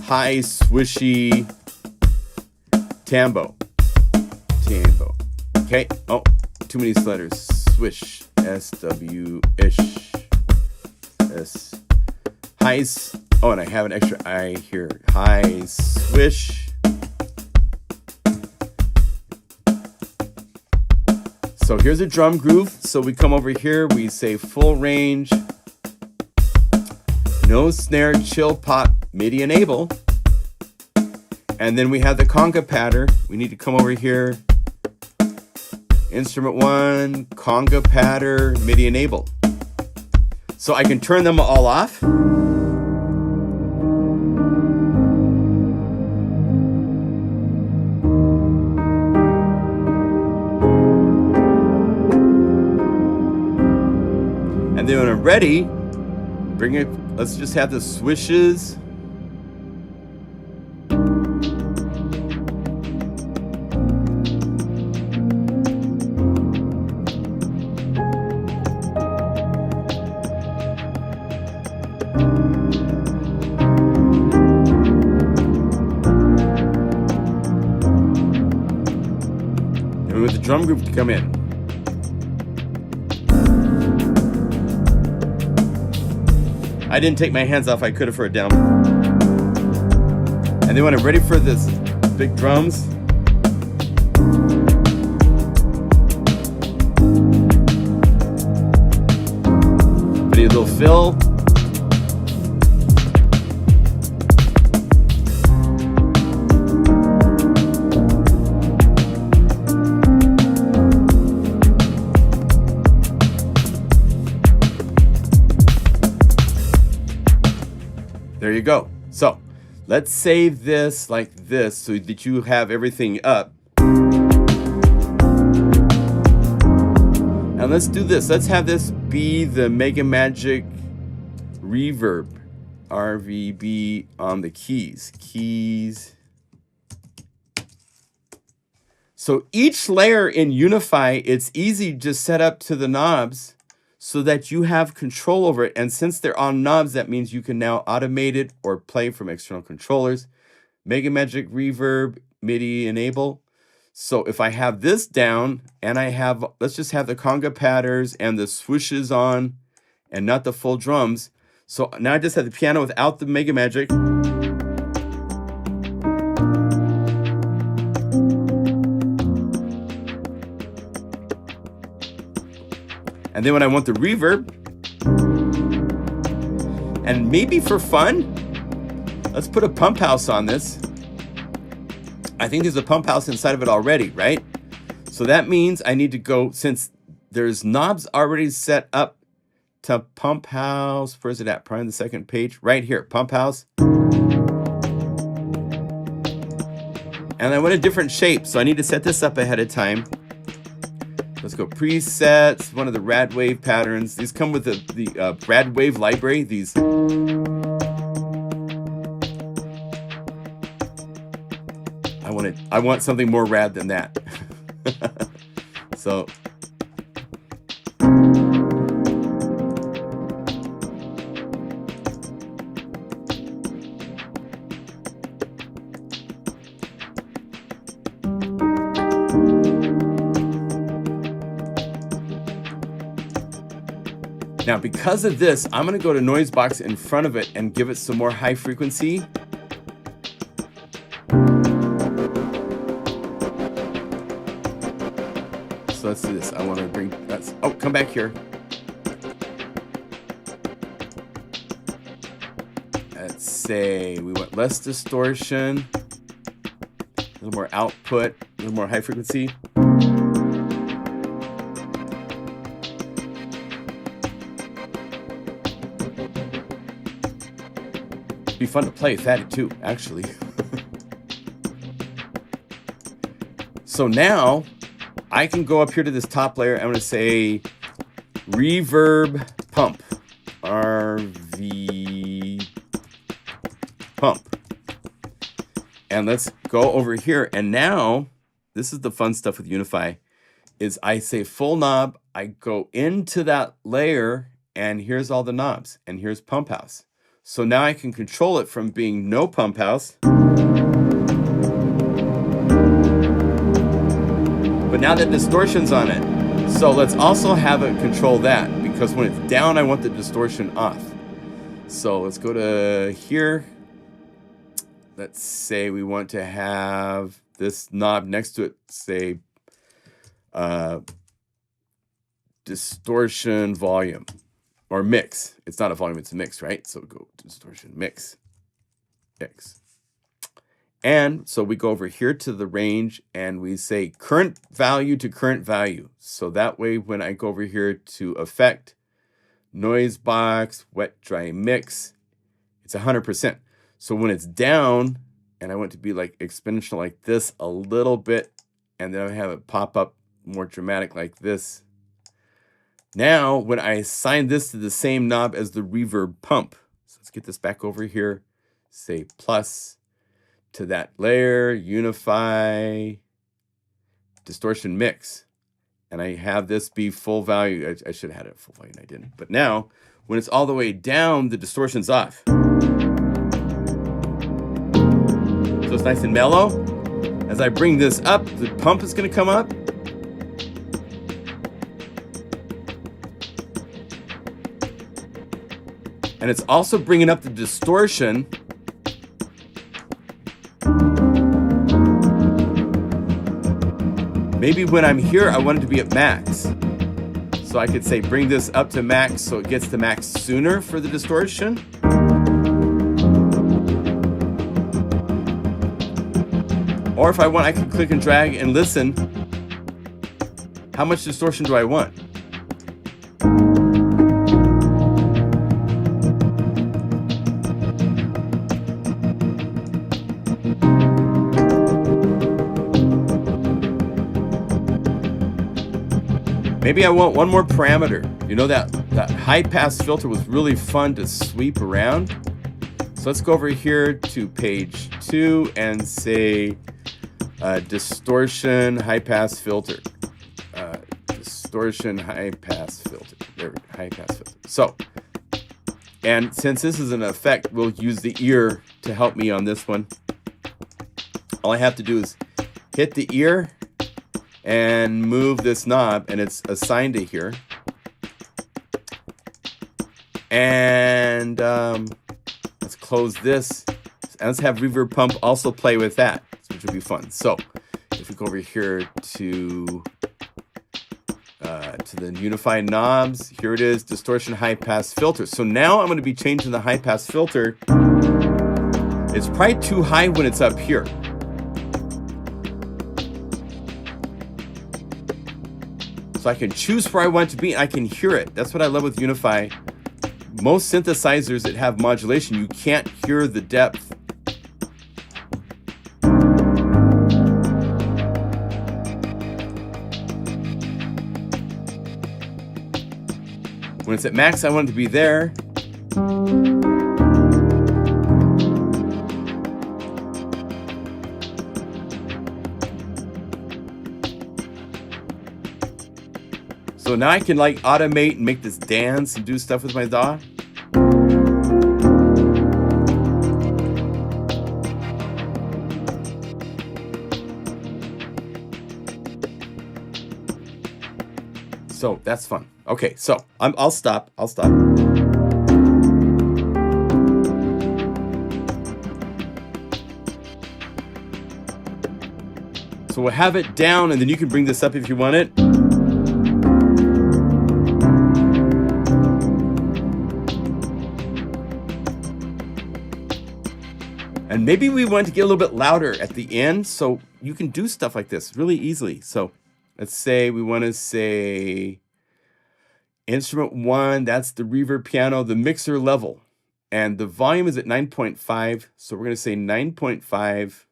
high swishy tambo. Okay. Oh, too many letters. Swish. S-W-ish. S. High. Oh, and I have an extra I here. High swish. So here's a drum groove. So we come over here. We say full range. No snare, chill pop, MIDI enable. And then we have the conga pattern. We need to come over here. Instrument 1, conga pattern, MIDI enable. So I can turn them all off. And then when I'm ready, bring it, let's just have the swishes. And we want the drum group to come in. I didn't take my hands off. I could have for a down. And then when I'm ready for this big drums, I need a little fill. There you go. So let's save this like this so that you have everything up. And let's do this. Let's have this be the MegaMagic Reverb. RVB on the keys. Keys. So each layer in Unify, it's easy to set up to the knobs so that you have control over it. And since they're on knobs, that means you can now automate it or play from external controllers. MegaMagic Reverb, MIDI enable. So if I have this down and I have, let's just have the conga patterns and the swooshes on and not the full drums. So now I just have the piano without the MegaMagic. And then when I want the reverb, and maybe for fun, Let's put a pump house on this. I think there's a pump house inside of it already, right? So that means I need to go, since there's knobs already set up to pump house. Where's it at? Probably on the second page. Right here, pump house. And I want a different shape, so I need to set this up ahead of time. Let's go presets, one of the rad wave patterns. These come with the rad wave library. These. I want something more rad than that. So. Now, because of this, I'm going to go to noise box in front of it and give it some more high frequency. So let's do this. I want to bring that's. Oh, come back here. Let's say we want less distortion, a little more output, a little more high frequency. Be fun to play with that too, actually. So now I can go up here to this top layer. I'm going to say reverb pump, RV pump, and let's go over here. And now this is the fun stuff with Unify, is I say full knob, I go into that layer, and here's all the knobs, and here's pump house. So now I can control it from being no pump house. But now that distortion's on it. So let's also have it control that, because when it's down, I want the distortion off. So let's go to here. Let's say we want to have this knob next to it, say distortion volume. Or mix. It's not a volume, it's a mix, right? So go to distortion, mix. And so we go over here to the range and we say current value to current value. So that way when I go over here to effect, noise box, wet, dry, mix, it's 100%. So when it's down and I want to be like exponential like this a little bit, and then I have it pop up more dramatic like this. Now, when I assign this to the same knob as the reverb pump, so let's get this back over here, say plus to that layer, Unify, distortion mix. And I have this be full value. I should have had it full value and I didn't. But now, when it's all the way down, the distortion's off. So it's nice and mellow. As I bring this up, the pump is going to come up. And it's also bringing up the distortion. Maybe when I'm here, I want it to be at max. So I could say bring this up to max so it gets to max sooner for the distortion. Or if I want, I can click and drag and listen. How much distortion do I want? Maybe I want one more parameter. You know, that high pass filter was really fun to sweep around. So let's go over here to page 2 and say distortion high pass filter. Distortion high pass filter. There we go, high pass filter. So, and since this is an effect, we'll use the ear to help me on this one. All I have to do is hit the ear and move this knob, and it's assigned to here. And let's close this, and let's have reverb pump also play with that, which would be fun. So if we go over here to the Unify knobs, here it is, distortion high pass filter. So now I'm going to be changing the high pass filter It's probably too high when it's up here. So I can choose where I want it to be, and I can hear it. That's what I love with Unify. Most synthesizers that have modulation, you can't hear the depth. When it's at max, I want it to be there. So now I can like automate and make this dance and do stuff with my DAW. So that's fun. Okay, so I'll stop. So we'll have it down, and then you can bring this up if you want it. And maybe we want to get a little bit louder at the end, so you can do stuff like this really easily. So let's say we want to say instrument 1, that's the reverb piano, the mixer level. And the volume is at 9.5, so we're going to say 9.5.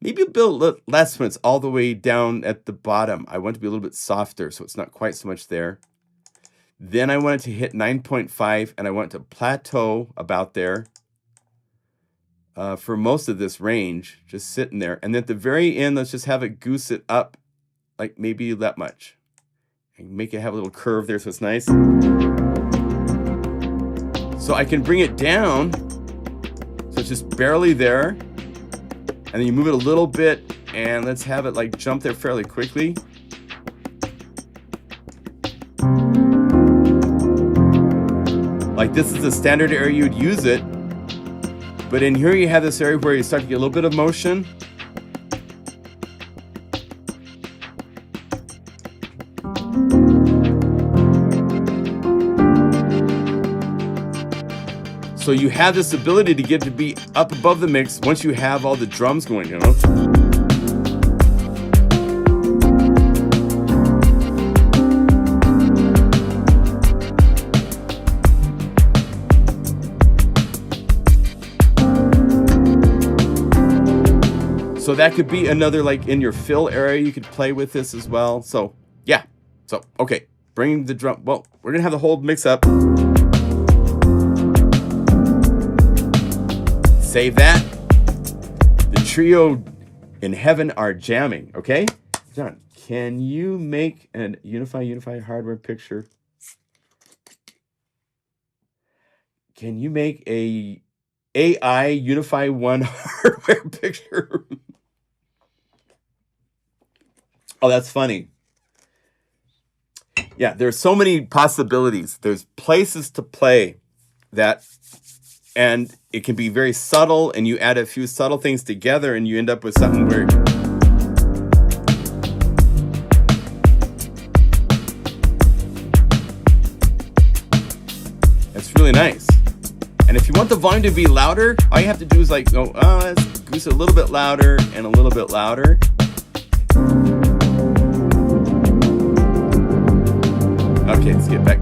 Maybe a bit less when it's all the way down at the bottom. I want it to be a little bit softer, so it's not quite so much there. Then I want it to hit 9.5, and I want it to plateau about there. For most of this range, just sitting there. And then at the very end, let's just have it goose it up, like maybe that much. And make it have a little curve there so it's nice. So I can bring it down, so it's just barely there. And then you move it a little bit, and let's have it like jump there fairly quickly. Like this is the standard area you'd use it. But in here you have this area where you start to get a little bit of motion. So you have this ability to get to be up above the mix once you have all the drums going, you know? So that could be another, like in your fill area, you could play with this as well. So yeah, so okay, bring the drum. Well, we're gonna have the whole mix up. Save that. The trio in heaven are jamming, okay? John, can you make an Unify hardware picture? Can you make a AI Unify 1 hardware picture? Oh, that's funny. Yeah, there's so many possibilities. There's places to play that, and it can be very subtle, and you add a few subtle things together, and you end up with something where it's really nice. And if you want the volume to be louder, all you have to do is like, let's goose it a little bit louder and a little bit louder. Okay, let's get back.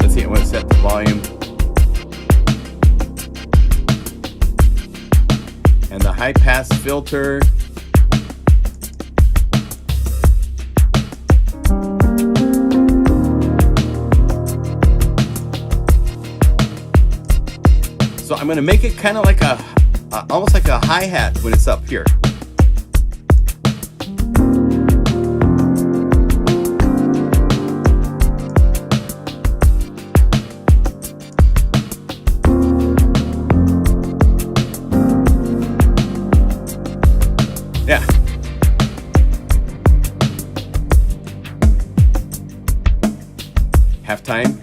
Let's see, I want to set the volume. And the high pass filter. So I'm going to make it kind of like almost like a hi-hat when it's up here. Yeah. Halftime.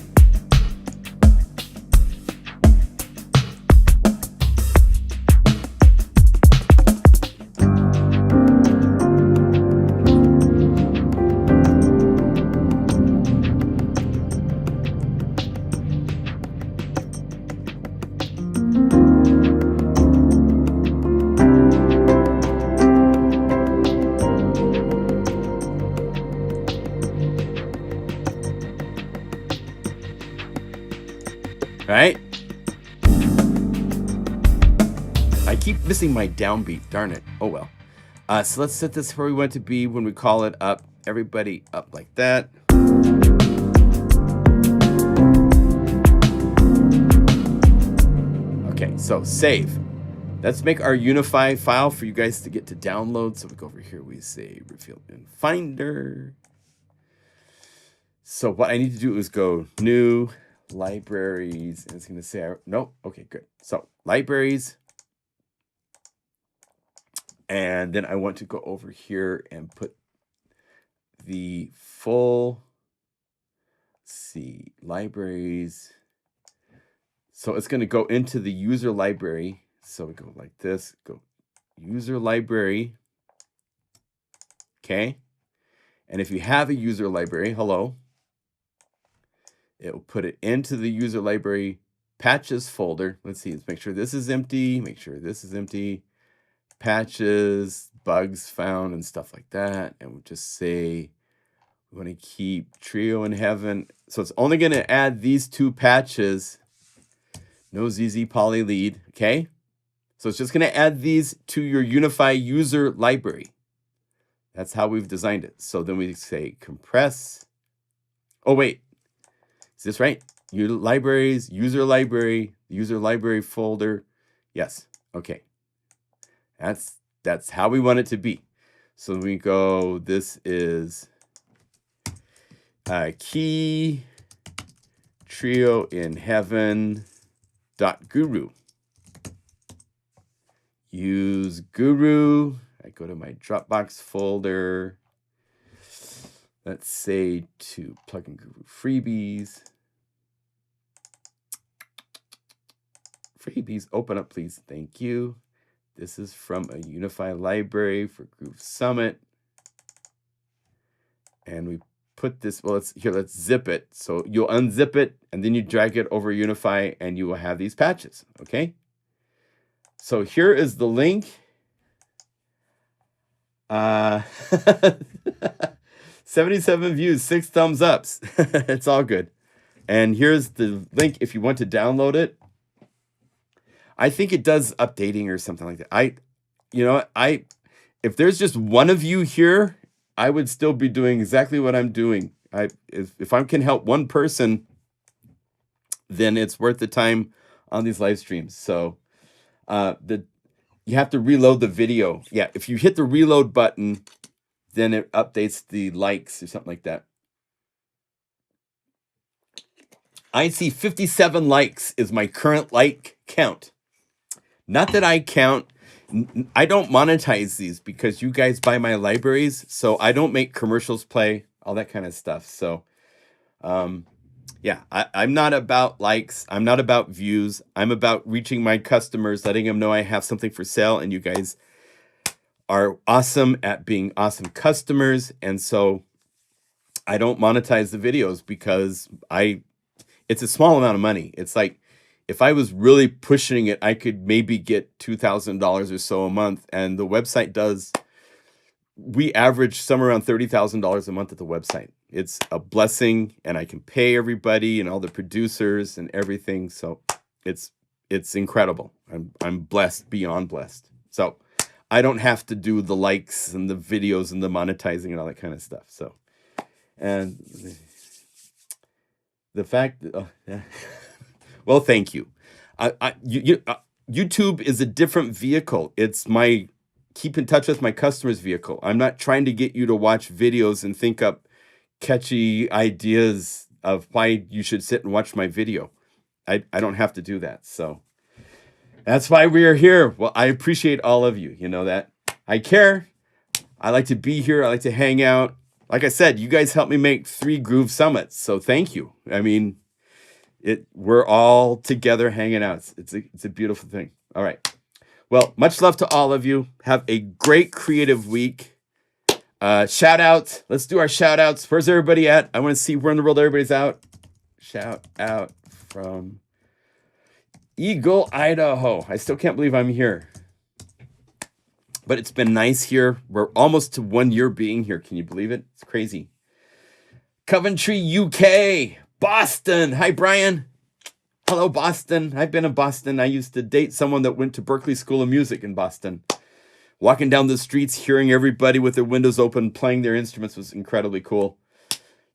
right? I keep missing my downbeat, darn it. Oh well. So let's set this where we want it to be when we call it up. Everybody up like that. Okay, so save. Let's make our Unify file for you guys to get to download. So we go over here, we say reveal in Finder. So what I need to do is go new libraries, and it's going to say, no, okay, good. So libraries. And then I want to go over here and put the full, let's see, libraries. So it's going to go into the user library. So we go like this, go user library. Okay. And if you have a user library, hello, it will put it into the user library patches folder. Let's see, let's make sure this is empty, make sure this is empty. Patches, bugs found, and stuff like that. And we'll just say we want to keep Trio in Heaven. So it's only going to add these two patches. No ZZ Poly lead. Okay. So it's just going to add these to your Unify user library. That's how we've designed it. So then we say compress. Oh, wait. Is this right? Libraries, user library folder. Yes. Okay. That's how we want it to be. So we go, this is key trio in heaven dot guru. Use guru. I go to my Dropbox folder. Let's say to plugin guru freebies. Freebies, open up, please. Thank you. This is from a Unify library for Groove Summit. And we put this, well, let's zip it. So you'll unzip it and then you drag it over Unify and you will have these patches, okay? So here is the link. 77 views, 6 thumbs ups. It's all good. And here's the link if you want to download it. I think it does updating or something like that. If there's just one of you here, I would still be doing exactly what I'm doing. If I can help one person, then it's worth the time on these live streams. So you have to reload the video. Yeah, if you hit the reload button, then it updates the likes or something like that. I see 57 likes is my current like count. Not that I count. I don't monetize these because you guys buy my libraries. So I don't make commercials play, all that kind of stuff. So yeah, I'm not about likes. I'm not about views. I'm about reaching my customers, letting them know I have something for sale. And you guys are awesome at being awesome customers. And so I don't monetize the videos because it's a small amount of money. It's like, if I was really pushing it, I could maybe get $2,000 or so a month. And the website we average somewhere around $30,000 a month at the website. It's a blessing, and I can pay everybody and all the producers and everything. So it's incredible. I'm blessed, beyond blessed. So I don't have to do the likes and the videos and the monetizing and all that kind of stuff. So, and the fact that, well, thank you. YouTube is a different vehicle. It's my keep in touch with my customers vehicle. I'm not trying to get you to watch videos and think up catchy ideas of why you should sit and watch my video. I don't have to do that. So that's why we are here. Well, I appreciate all of you. You know that. I care. I like to be here. I like to hang out. Like I said, you guys helped me make 3 Groove Summits. So thank you. I mean, we're all together hanging out. It's a beautiful thing. All right. Well, much love to all of you. Have a great creative week. Shout out. Let's do our shout outs. Where's everybody at? I want to see where in the world everybody's out. Shout out from Eagle, Idaho. I still can't believe I'm here. But it's been nice here. We're almost to 1 year being here. Can you believe it? It's crazy. Coventry, UK. Boston. Hi, Brian. Hello, Boston. I've been in Boston. I used to date someone that went to Berklee School of Music in Boston. Walking down the streets, hearing everybody with their windows open, playing their instruments was incredibly cool.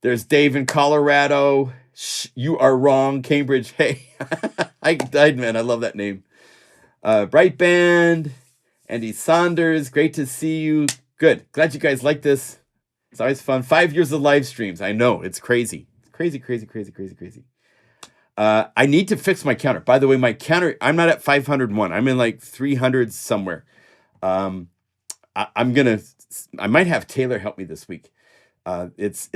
There's Dave in Colorado. Shh, you are wrong, Cambridge. Hey, I died, man. I love that name. Bright Band, Andy Saunders. Great to see you. Good. Glad you guys like this. It's always fun. 5 years of live streams. I know. It's crazy. It's crazy, crazy, crazy, crazy, crazy. I need to fix my counter. By the way, my counter, I'm not at 501. I'm in like 300 somewhere. I might have Taylor help me this week. It's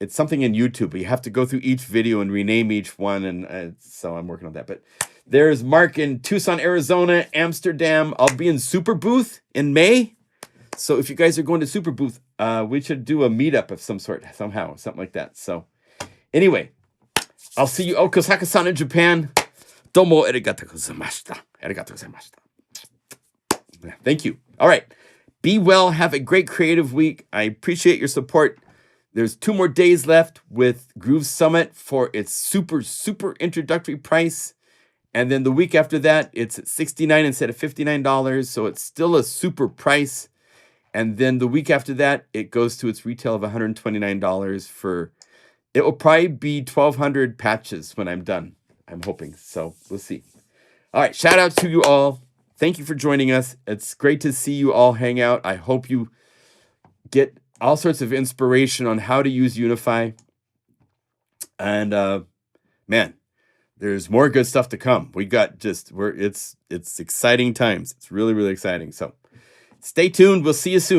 something in YouTube, but you have to go through each video and rename each one. And so I'm working on that. But there's Mark in Tucson, Arizona, Amsterdam. I'll be in Super Booth in May. So if you guys are going to Super Booth, we should do a meetup of some sort, somehow, something like that. So anyway, I'll see you, Okasaka-san in Japan. Domo arigatou gozaimashita. Arigatou gozaimashita. Thank you. All right. Be well. Have a great creative week. I appreciate your support. There's 2 more days left with Groove Summit for its super introductory price. And then the week after that, it's at $69 instead of $59. So it's still a super price. And then the week after that, it goes to its retail of $129 for, it will probably be 1,200 patches when I'm done. I'm hoping. So we'll see. All right. Shout out to you all. Thank you for joining us. It's great to see you all hang out. I hope you get all sorts of inspiration on how to use Unify. And man, there's more good stuff to come. We got it's exciting times. It's really, really exciting. So stay tuned. We'll see you soon.